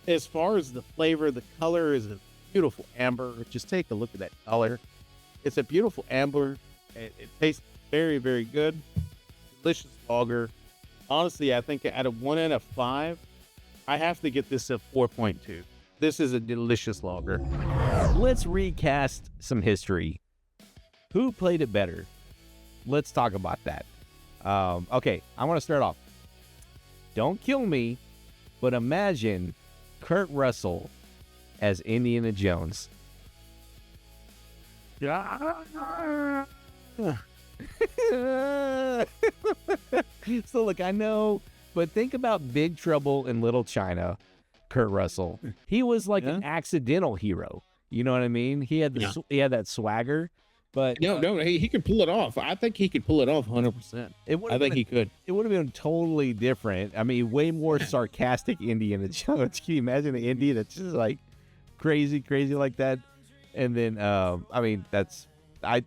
As far as the flavor, the color is a beautiful amber. Just take a look at that color. It's a beautiful amber. It tastes very, very good. Delicious lager. Honestly, I think out of 1 out of 5, I have to get this a 4.2. This is a delicious lager. Let's recast some history. Who played it better? Let's talk about that. Okay, I want to start off. Don't kill me, but imagine Kurt Russell as Indiana Jones. So look, I know, but think about Big Trouble in Little China, Kurt Russell. He was like an accidental hero. You know what I mean? He had that swagger, but no, he could pull it off. I think he could pull it off 100%. I think he could. It would have been totally different. I mean, way more sarcastic Indiana Jones. Can you imagine an Indian that's just like crazy like that? And then, I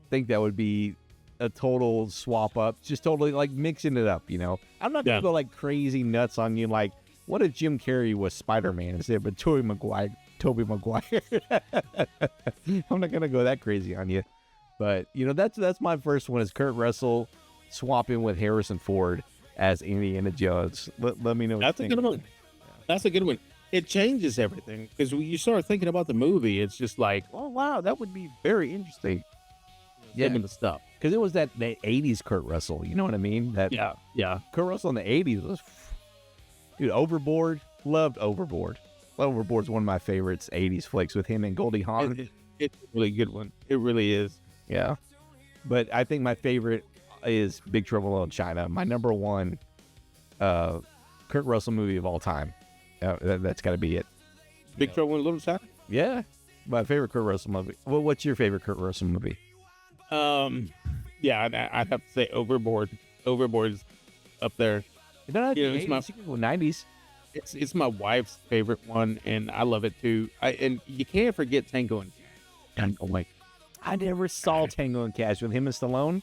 think that would be a total swap up, just totally like mixing it up, I'm not gonna go like crazy nuts on you. Like, what if Jim Carrey was Spider-Man instead of Tobey Maguire? I'm not gonna go that crazy on you, but that's my first one, is Kurt Russell swapping with Harrison Ford as Indiana Jones. Let me know. That's a good one. That's a good one. It changes everything, because when you start thinking about the movie, it's just like, oh wow, that would be very interesting. Some of the stuff, because it was that 80s Kurt Russell, you know what I mean? Kurt Russell in the 80s was, dude, Overboard. Loved Overboard. Overboard's one of my favorites 80s flicks with him and Goldie Hawn. It's a really good one. It really is. Yeah, but I think my favorite is Big Trouble in Little China. My number one Kurt Russell movie of all time. That's got to be it. Big Trouble in Little China? Yeah, my favorite Kurt Russell movie. Well, what's your favorite Kurt Russell movie? I'd have to say Overboard. Overboard's up there. It's my 90s. It's my wife's favorite one, and I love it too. And you can't forget Tango and Cash. I never saw Tango and Cash with him and Stallone.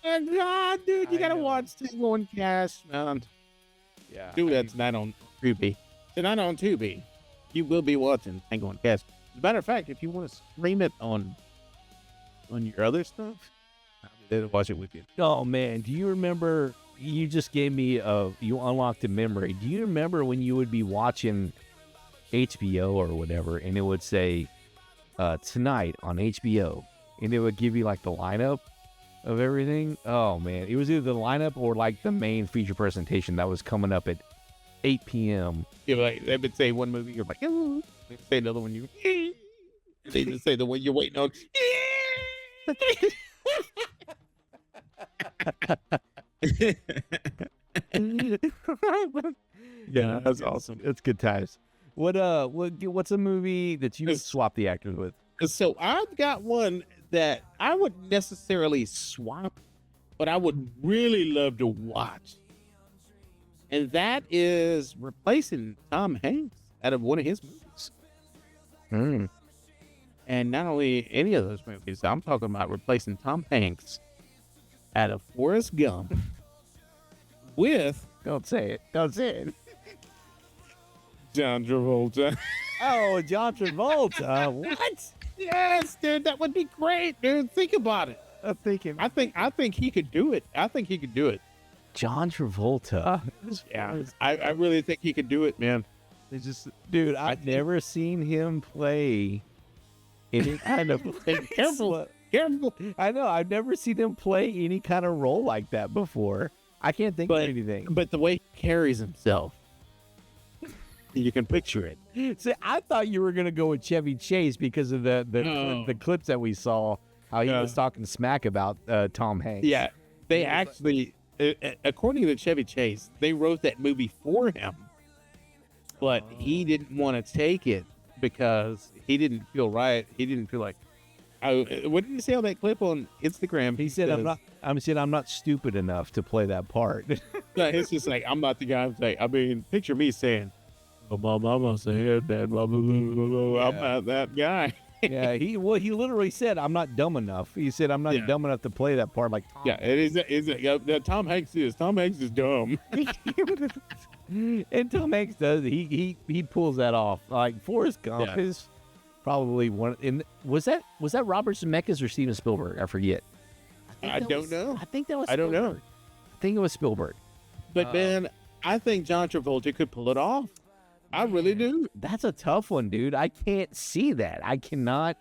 God, dude, you I gotta know. watch Tango and Cash, man. Yeah. Do that tonight on Tubi. Tonight on Tubi, you will be watching Tango and Cash. As a matter of fact, if you want to stream it on your other stuff, I'll be there to watch it with you. Oh man, do you remember? You just gave me you unlocked a memory. Do you remember when you would be watching HBO or whatever, and it would say tonight on HBO, and it would give you like the lineup of everything? Oh man, it was either the lineup or like the main feature presentation that was coming up at 8 p.m. You're like, they would say one movie, you're like, oh. They say another one, you. They just say the one you're waiting on. Yeah, that's awesome. It's good times. What's a movie that you swap the actors with? So I've got one that I wouldn't necessarily swap, but I would really love to watch. And that is replacing Tom Hanks out of one of his movies. And not only any of those movies, I'm talking about replacing Tom Hanks out of Forrest Gump with Don't say it. Don't say it. John Travolta. Oh, John Travolta. What? Yes, dude, that would be great, dude. Think about it. I'm thinking. I think he could do it. I think he could do it. John Travolta. Yeah, I really think he could do it, man. It's just, dude, I've never seen him play any kind of. Careful. I know. I've never seen him play any kind of role like that before. I can't think of anything. But the way he carries himself, you can picture it. See, I thought you were gonna go with Chevy Chase because of the clips that we saw. How he was talking smack about Tom Hanks. Yeah, they actually, according to Chevy Chase, they wrote that movie for him, but he didn't want to take it because he didn't feel right. He didn't feel like. What did he say on that clip on Instagram? He said, "I'm not stupid enough to play that part." It's just like, I'm not the guy. I'm saying, I mean, picture me saying, "Oh, my mama said that." Blah, blah, blah, blah, blah. I'm not that guy. Yeah, he literally said, "I'm not dumb enough." He said, "I'm not dumb enough to play that part." Like, Tom. Yeah, it is. Tom Hanks is. Tom Hanks is dumb. And Tom Hanks does. He pulls that off. Like Forrest Gump is probably one. And was that Robert Zemeckis or Steven Spielberg? I forget. I don't know. I think that was. I don't know. I think it was Spielberg. But man, I think John Travolta could pull it off. I really do. That's a tough one, dude. I can't see that. I cannot.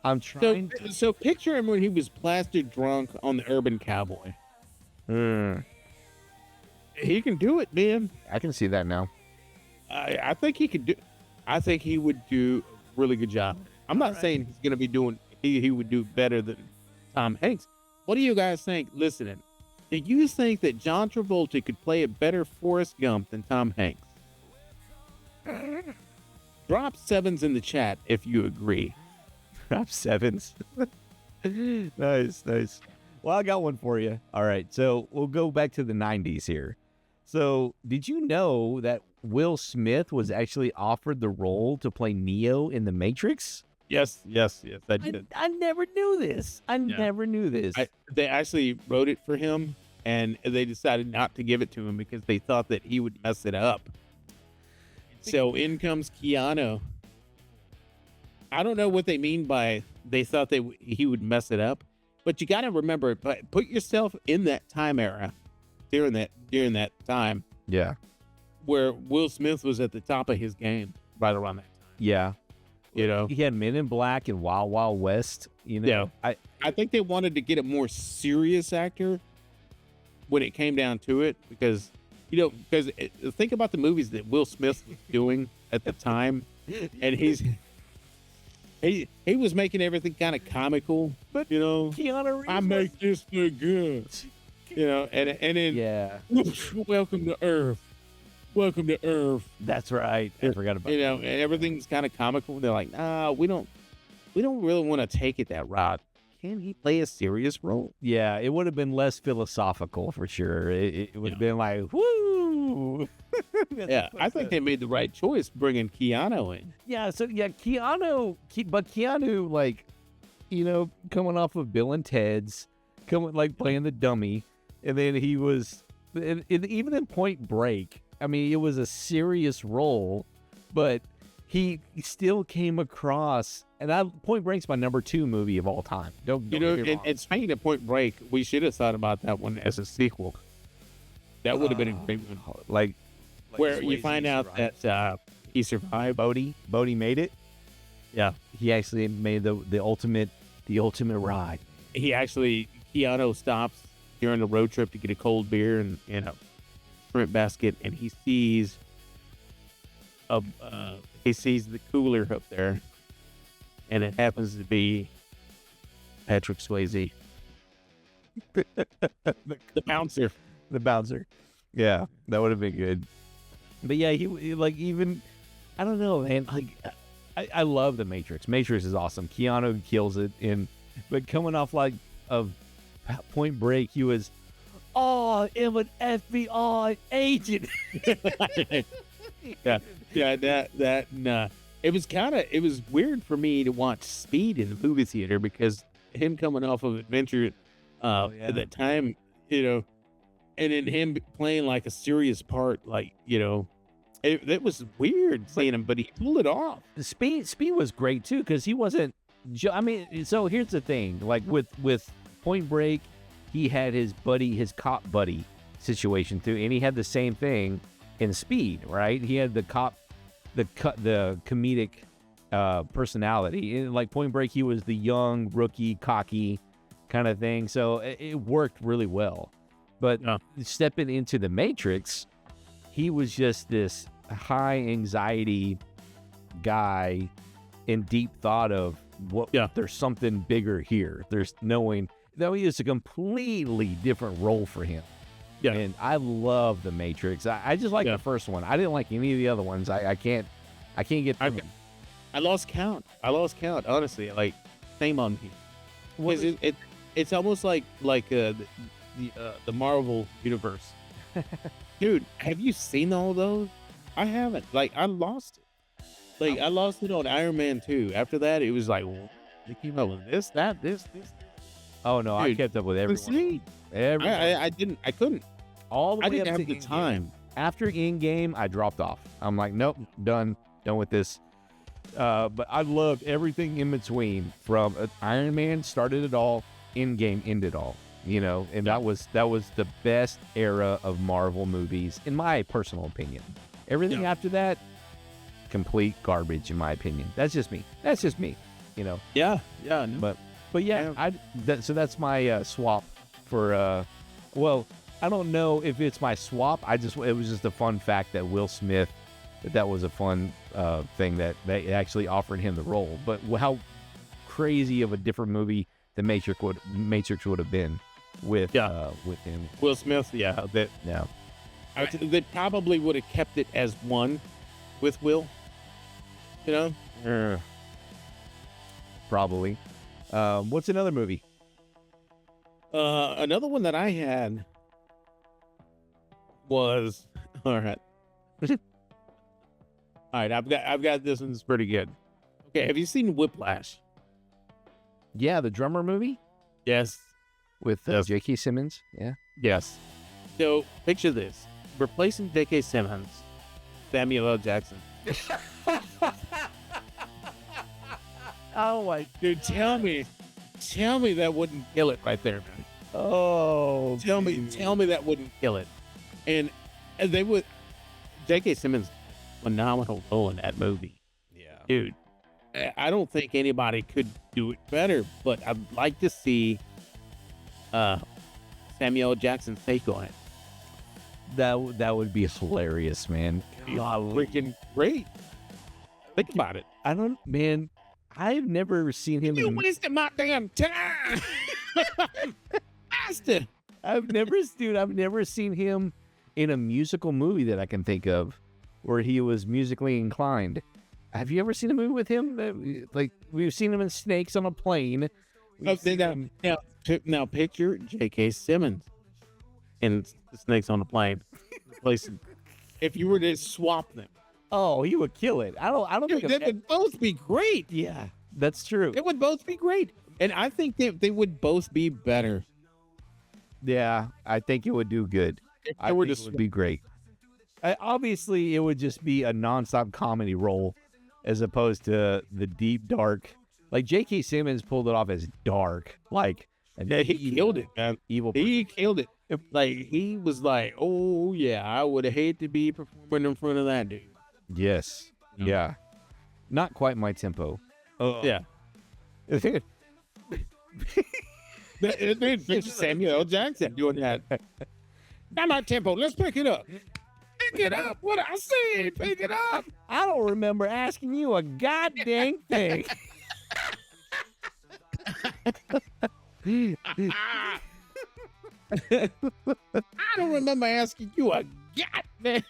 I'm trying. So picture him when he was plastered drunk on the Urban Cowboy. He can do it, man. I can see that now. I think he could do. I think he would do a really good job. I'm not saying he's gonna be doing. He would do better than Tom Hanks. What do you guys think? Listening, do you think that John Travolta could play a better Forrest Gump than Tom Hanks? Drop sevens in the chat if you agree. Drop sevens. Nice. Well, I got one for you. All right, so we'll go back to the 90s here. So, did you know that Will Smith was actually offered the role to play Neo in The Matrix? Yes, I did. I never knew this. Never knew this. They actually wrote it for him, and they decided not to give it to him because they thought that he would mess it up. So in comes Keanu. I don't know what they mean by they thought he would mess it up, but you got to remember, put yourself in that time era, during that time. Yeah. Where Will Smith was at the top of his game, right around that time. Yeah. You know, he had Men in Black and Wild Wild West. You know, yeah. I think they wanted to get a more serious actor when it came down to it, because think about the movies that Will Smith was doing at the time, and he was making everything kind of comical, but Keanu Reeves, I make this look good, and then welcome to Earth. Welcome to Earth. That's right. I forgot about that. And everything's kind of comical. They're like, nah, we don't really want to take it that route. Can he play a serious role? Yeah, it would have been less philosophical for sure. It would have been like, woo. Yeah, I think they made the right choice bringing Keanu in. Yeah, so Keanu, like, coming off of Bill and Ted's, playing the dummy, and then he was, even in Point Break. I mean, it was a serious role, but he still came across. And Point Break's my number 2 movie of all time. Don't get me wrong. And speaking of Point Break, we should have thought about that one as a sequel. That would have been a great one. Like where you find out that he survived. Bodie made it. Yeah, he actually made the ultimate ride. Keanu stops during the road trip to get a cold beer and a shrimp basket, and he sees the cooler up there, and it happens to be Patrick Swayze, the bouncer. The bouncer. Yeah, that would have been good. But yeah, he even, I don't know, man. I love The Matrix. Matrix is awesome. Keanu kills it but coming off of Point Break, he was, I'm an FBI agent. Yeah. It was weird for me to watch Speed in the movie theater because him coming off of Adventure at that time, and then him playing like a serious part, it was weird seeing him, but he pulled it off. Speed was great too because he wasn't. So here's the thing: with Point Break, he had his cop buddy situation too, and he had the same thing in Speed, right? He had the cop, the comedic personality. In Point Break, he was the young rookie, cocky kind of thing. So it worked really well. But stepping into The Matrix, he was just this high anxiety guy in deep thought of there's something bigger here. There's knowing that is a completely different role for him. Yeah. And I love The Matrix. I just like the first one. I didn't like any of the other ones. I can't get through them. I lost count, honestly. Shame on me. Because it's almost like the Marvel universe. Dude, have you seen all those? I haven't. I lost it. I lost it on Iron Man 2. After that, it was they came up with this. Oh no, dude, I kept up with everyone. I didn't. I couldn't. All the way I didn't up have to the time. After Endgame, I dropped off. I'm like, nope, done with this. But I loved everything in between. From Iron Man started it all, Endgame ended all. And that was the best era of Marvel movies, in my personal opinion. Everything after that, complete garbage, in my opinion. That's just me. Yeah. No. But yeah, so that's my swap for. Well, I don't know if it's my swap. It was just a fun fact that Will Smith, that was a fun thing that they actually offered him the role. But how crazy of a different movie The Matrix would have been with him. Will Smith, they probably would have kept it as one with Will. Probably. What's another movie? Another one that I had was all right. All right, I've got this one's pretty good. Okay, have you seen Whiplash? Yeah, the drummer movie. Yes, with J.K. Simmons. Yeah. Yes. So picture this: replacing J.K. Simmons, Samuel L. Jackson. Oh my dude, tell me that wouldn't kill it right there, man. Oh, tell me that wouldn't kill it. And they would. J.K. Simmons, phenomenal role in that movie. Yeah, dude. I don't think anybody could do it better, but I'd like to see Samuel L. Jackson's take on it. That would be hilarious, man. Freaking great. Think about it. I've never seen him. You wasted my damn time. Bastard. I've never seen him in a musical movie that I can think of where he was musically inclined. Have you ever seen a movie with him? We've seen him in Snakes on a Plane. Now picture J.K. Simmons in Snakes on a Plane. If you were to swap them. Oh, he would kill it. I don't think they would both be great. Yeah, that's true. It would both be great. And I think they would both be better Yeah, I think it would do good. if I they were think to it would be great. Obviously, it would just be a nonstop comedy role as opposed to the deep, dark. Like J.K. Simmons pulled it off as dark, like an Yeah, he killed it, man. evil. He killed it. Like he was like, oh yeah, I would hate to be performing in front of that dude. Yes, Yeah. yeah, not quite my tempo. Yeah. It's Samuel L. Jackson doing that. Not my tempo. Let's pick it up. Pick it up. What I said. Pick it up. I don't remember asking you a goddamn thing. I don't remember asking you a goddamn.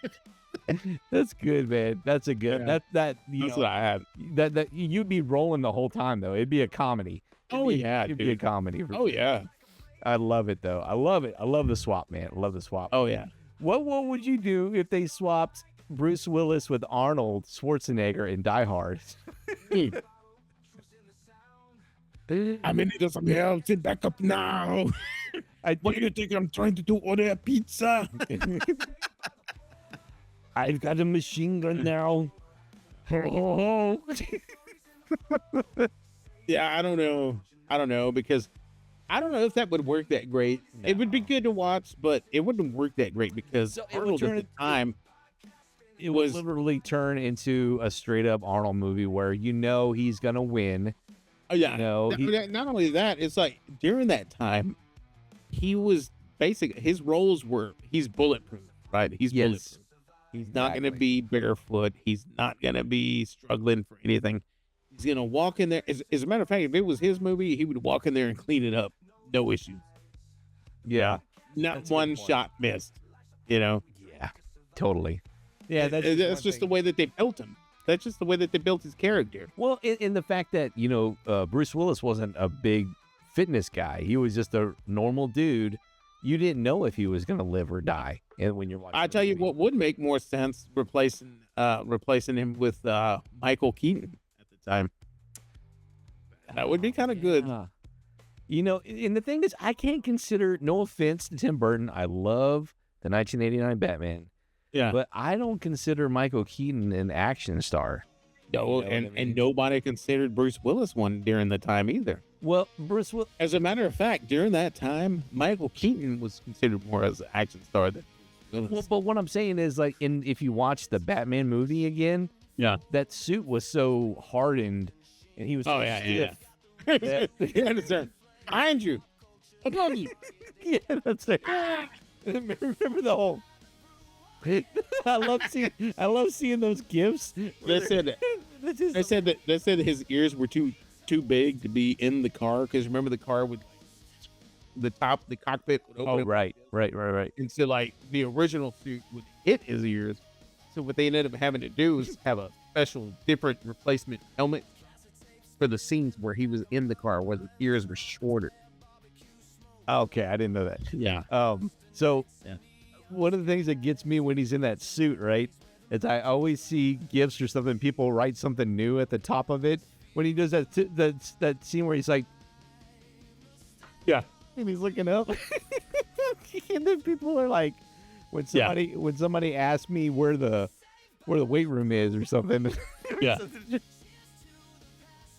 That's good, man. That's a good. Yeah. That's what I had. That you'd be rolling the whole time though. It'd be a comedy. Oh yeah, It'd be a dude. comedy. Oh yeah. I love it though. I love it. I love the swap, man. I love the swap. Oh yeah. What would you do if they swapped Bruce Willis with Arnold Schwarzenegger in Die Hard? I'm in need of some help. Sit back up now. What do you think I'm trying to do? Order a pizza? I've got a machine gun now. Yeah, I don't know. Because I don't know if that would work that great. It would be good to watch, but it wouldn't work that great because So it would Arnold turn at the time It would literally turn into a straight up Arnold movie where he's gonna win. Oh yeah. No, Not only that, it's like during that time, he was his roles were he's bulletproof, right? He's bulletproof. He's not going to be barefoot. He's not going to be struggling for anything. He's going to walk in there. As a matter of fact, if it was his movie, he would walk in there and clean it up. No issue. Yeah. Not one shot missed, Yeah, totally. Yeah, that's just the way that they built him. That's just the way that they built his character. Well, in the fact that, Bruce Willis wasn't a big fitness guy. He was just a normal dude. You didn't know if he was going to live or die. And when you're watching, I tell you what would make more sense, replacing him with Michael Keaton at the time. That would be kind of good. And the thing is, I can't consider, no offense to Tim Burton, I love the 1989 Batman. Yeah. But I don't consider Michael Keaton an action star. No, and nobody considered Bruce Willis one during the time either. Well, Bruce Willis. As a matter of fact, during that time, Michael Keaton was considered more as an action star than Bruce Willis. Well, but what I'm saying is, like, if you watch the Batman movie again, yeah, that suit was so hardened, and he was so stiff. Yeah. Behind you, above you. Yeah, that's it. Remember the whole. I love seeing those gifs. They said that his ears were too big to be in the car, because remember the car would the cockpit would open. Oh, right. And so like the original suit would hit his ears. So what they ended up having to do is have a special different replacement helmet for the scenes where he was in the car where the ears were shorter. Okay, I didn't know that. Yeah. So Yeah. One of the things that gets me when he's in that suit, right, is I always see gifs or something. People write something new at the top of it when he does that scene where he's like, yeah, and he's looking up, and then people are like, when somebody asks me where the weight room is or something. Yeah.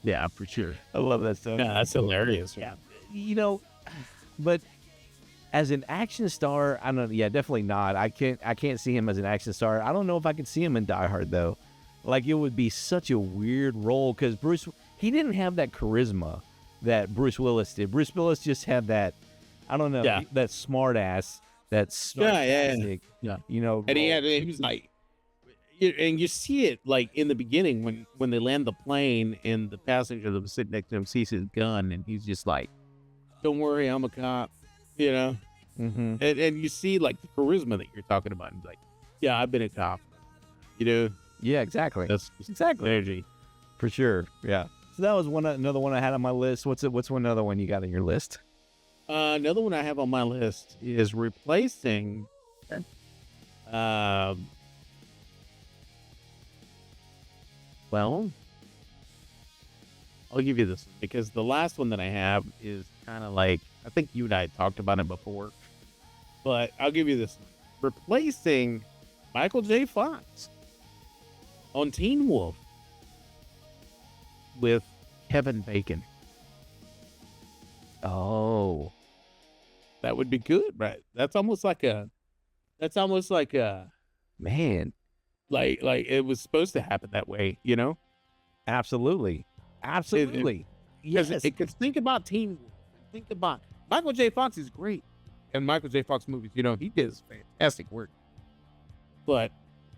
Yeah, for sure. I love that stuff. Yeah, that's hilarious. Yeah. But as an action star, I don't know. Yeah, definitely not. I can't see him as an action star. I don't know if I could see him in Die Hard though. Like, it would be such a weird role because he didn't have that charisma that Bruce Willis did. Bruce Willis just had that, I don't know, that smart ass, that sarcastic, yeah. And he was like, and you see it like in the beginning when they land the plane and the passenger that was sitting next to him sees his gun and he's just like, "Don't worry, I'm a cop," Mm-hmm. And you see like the charisma that you're talking about. And like, yeah, I've been a cop. Yeah, exactly. That's exactly energy for sure. Yeah. So that was another one I had on my list. What's one other one you got on your list? Another one I have on my list is replacing. Well, I'll give you this one because the last one that I have is kind of like, I think you and I had talked about it before, but I'll give you this one. Replacing Michael J. Fox on Teen Wolf with Kevin Bacon. Oh, That would be good, right? That's almost like a man. like it was supposed to happen that way, you know? Absolutely. Absolutely. Because Yes. because think about Teen Wolf. Think about Michael J. Fox is great. And Michael J. Fox movies, you know, he does fantastic work. But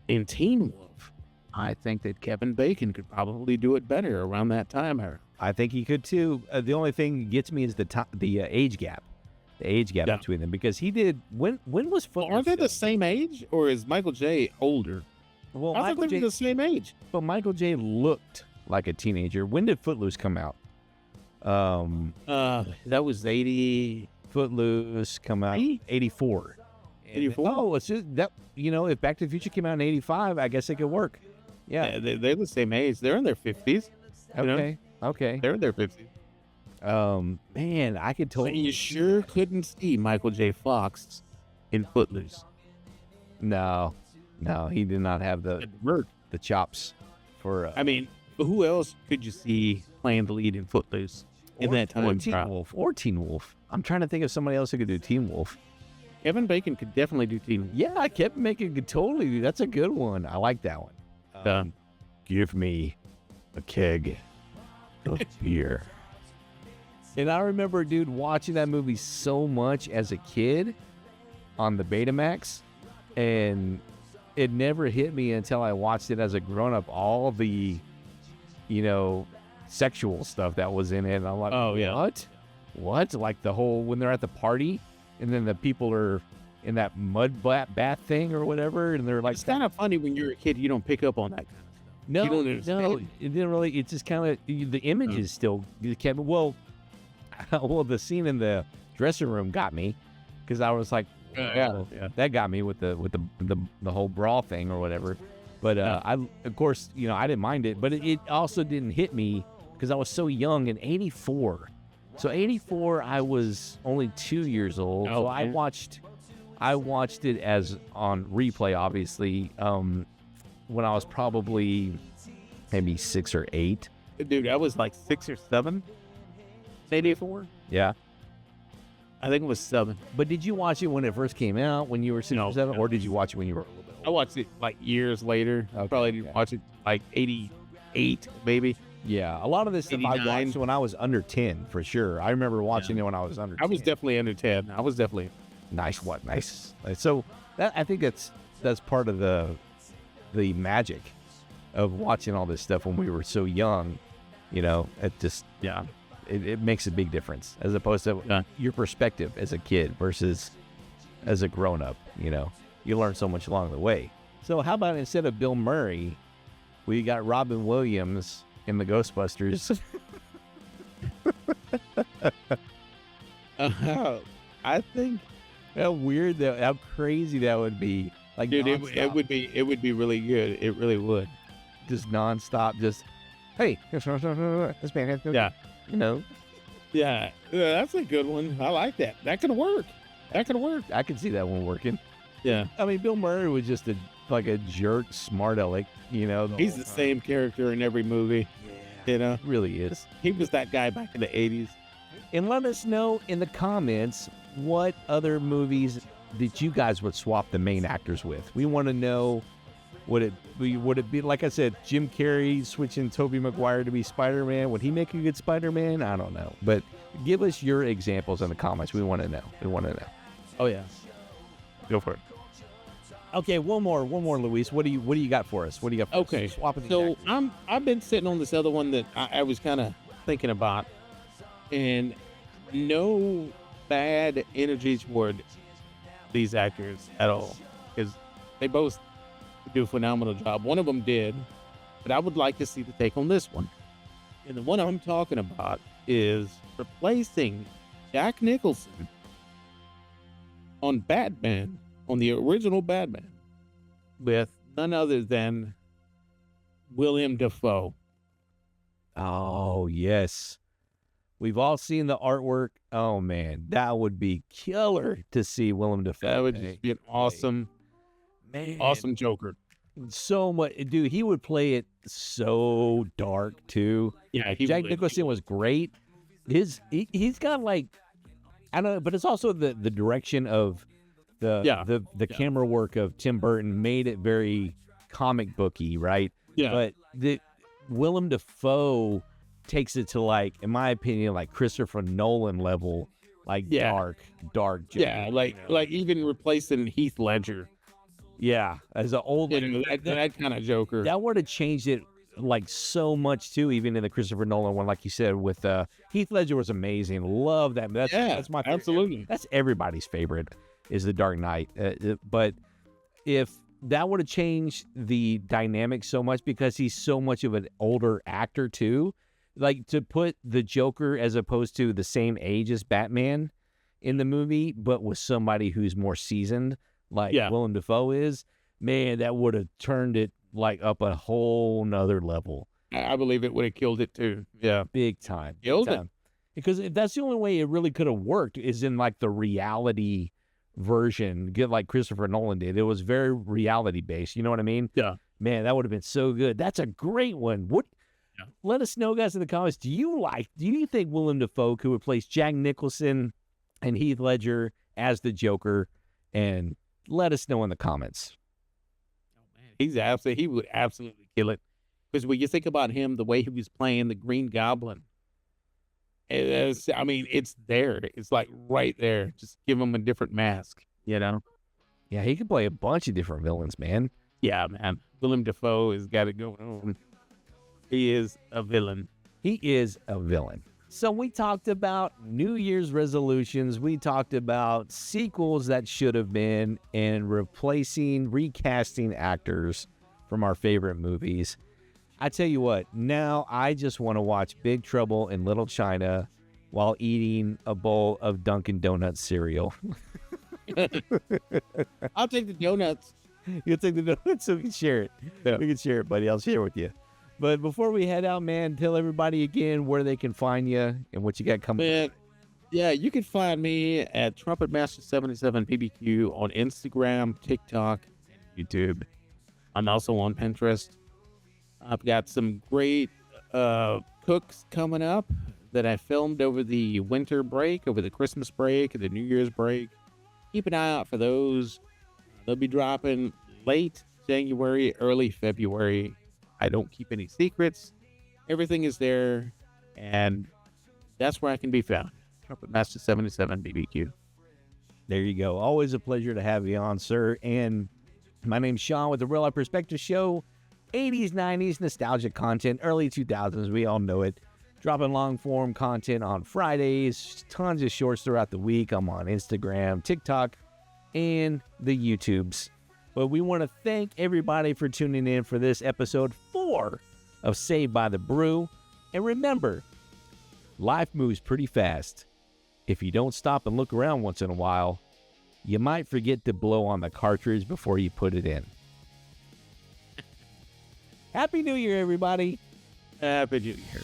in Teen Wolf, I think that Kevin Bacon could probably do it better around that time era. I think he could too. The only thing that gets me is the age gap. The age gap Yeah. between them, because he did when was Well, Footloose? aren't they the filmed? same age, or is Michael J. older? Well, I Michael thought they J. were the same age. But Michael J. looked like a teenager. When did Footloose come out? That was 80. Footloose come out 84. 84? Oh, it's just that, you know, if Back to the Future came out in 85, I guess it could work. Yeah. They're the same age. They're in their 50s. You know? Okay. Okay. They're in their 50s. Man, I could But totally. you sure couldn't see Michael J. Fox in Footloose. No, he did not have It worked. the chops for. I mean, who else could you see playing the lead in Footloose in that time? Or Teen Wolf. I'm trying to think of somebody else who could do Teen Wolf. Kevin Bacon could definitely do Teen Wolf. Yeah, I kept making could totally do. That's a good one. I like that one. Give me a keg of beer. And I remember, dude, watching that movie so much as a kid on the Betamax, and it never hit me until I watched it as a grown-up. All the, you know, sexual stuff that was in it. And I'm like, Oh, yeah. What? Like the whole, when they're at the party, and then the people are in that mud bath thing or whatever, and they're like, It's kind of funny when you're a kid, you don't pick up on that kind of stuff. no, you don't understand. no, it didn't really. It's just kind of the images still kept. Well, the scene in the dressing room got me because I was like, Yeah. that got me with the whole bra thing or whatever. But I, of course, you know, I didn't mind it, but it also didn't hit me because I was so young in '84. So '84, I was only 2 years old. Oh, So I man. watched it as on replay, obviously. When I was probably maybe 6 or 8. Dude, I was like 6 or 7. 84? Yeah. I think it was 7. But did you watch it when it first came out, when you were 6 No, or 7, no. or did you watch it when you were a little bit I older? watched it like years later. I Okay, probably didn't yeah. watch it like 88, maybe. Yeah, a lot of this stuff I 89. watched when I was under 10, for sure. I remember watching it when I was under 10. I was definitely under 10. I was definitely. Nice. So I think that's part of the magic of watching all this stuff when we were so young. You know, it makes a big difference as opposed to your perspective as a kid versus as a grown up. You know, you learn so much along the way. So how about instead of Bill Murray, we got Robin Williams in the Ghostbusters? I think, How weird how crazy that would be. Like, dude, it nonstop. would be really good. It really would. Just nonstop, just hey, this man has no, Yeah. you know, Yeah, that's a good one. I like that. That could work. That could work. I can see that one working. Yeah. I mean, Bill Murray was just a jerk, smart aleck, you know. He's whole the time. same character in every movie. You know, Really is. he was that guy back in the 80s. And let us know in the comments what other movies that you guys would swap the main actors with. We want to know, would it be like I said, Jim Carrey switching Tobey Maguire to be Spider-Man? Would he make a good Spider-Man? I don't know. But give us your examples in the comments. We want to know. Oh, yeah. Go for it. Okay, one more, Luis. What do you got for us? What do you got for Okay, us? Swapping these so actors. I've been sitting on this other one that I was kind of thinking about, and no bad energy toward these actors at all, because they both do a phenomenal job. One of them did, but I would like to see the take on this one. And the one I'm talking about is replacing Jack Nicholson on Batman, on the original Batman, with none other than William Dafoe. Oh, yes. We've all seen the artwork. Oh, man, that would be killer to see Willem Dafoe. That would just be an awesome Joker. So much, dude. He would play it so dark too. Yeah, Jack Nicholson was great. He's got like, I don't know, but it's also the direction of the camera work of Tim Burton made it very comic booky, right? Yeah. But the Willem Dafoe takes it to, like, in my opinion, like Christopher Nolan level, like dark Joker. Yeah, like even replacing Heath Ledger. Yeah, as an old that kind of Joker. That would have changed it like so much too, even in the Christopher Nolan one, like you said, with Heath Ledger was amazing. Love that. That's my favorite. Absolutely. That's everybody's favorite is The Dark Knight. But if that would have changed the dynamic so much because he's so much of an older actor too, like to put the Joker as opposed to the same age as Batman in the movie, but with somebody who's more seasoned, like Willem Dafoe is, man, that would have turned it like up a whole nother level. I believe it would have killed it too. Yeah. Big time. Killed it. Because that's the only way it really could have worked is in like the reality version, get like Christopher Nolan did. It was very reality based. You know what I mean? Yeah. Man, that would have been so good. That's a great one. Let us know, guys, in the comments. Do you think Willem Dafoe could replace Jack Nicholson and Heath Ledger as the Joker? And let us know in the comments. Oh, man. He would absolutely kill it. Because when you think about him, the way he was playing the Green Goblin, it's there. It's like right there. Just give him a different mask, you know? Yeah, he could play a bunch of different villains, man. Yeah, man. Willem Dafoe has got it going on. He is a villain. He is a villain. So we talked about New Year's resolutions. We talked about sequels that should have been and recasting actors from our favorite movies. I tell you what, now I just want to watch Big Trouble in Little China while eating a bowl of Dunkin' Donuts cereal. I'll take the donuts. You'll take the donuts so we can share it. Yeah. We can share it, buddy. I'll share it with you. But before we head out, man, tell everybody again where they can find you and what you got coming. Man, yeah, you can find me at TrumpetMaster77BBQ on Instagram, TikTok, and YouTube. I'm also on Pinterest. I've got some great cooks coming up that I filmed over the winter break, over the Christmas break, and the New Year's break. Keep an eye out for those. They'll be dropping late January, early February. I don't keep any secrets. Everything is there, and that's where I can be found. TrumpetMaster77BBQ. There you go. Always a pleasure to have you on, sir. And my name's Sean with the Real Life Perspective Show. 80s, 90s nostalgic content, early 2000s. We all know it. Dropping long form content on Fridays. Tons of shorts throughout the week. I'm on Instagram, TikTok, and the YouTubes. But we want to thank everybody for tuning in for this episode 4 of Saved by the Brew. And remember, life moves pretty fast. If you don't stop and look around once in a while, you might forget to blow on the cartridge before you put it in. Happy New Year, everybody. Happy New Year.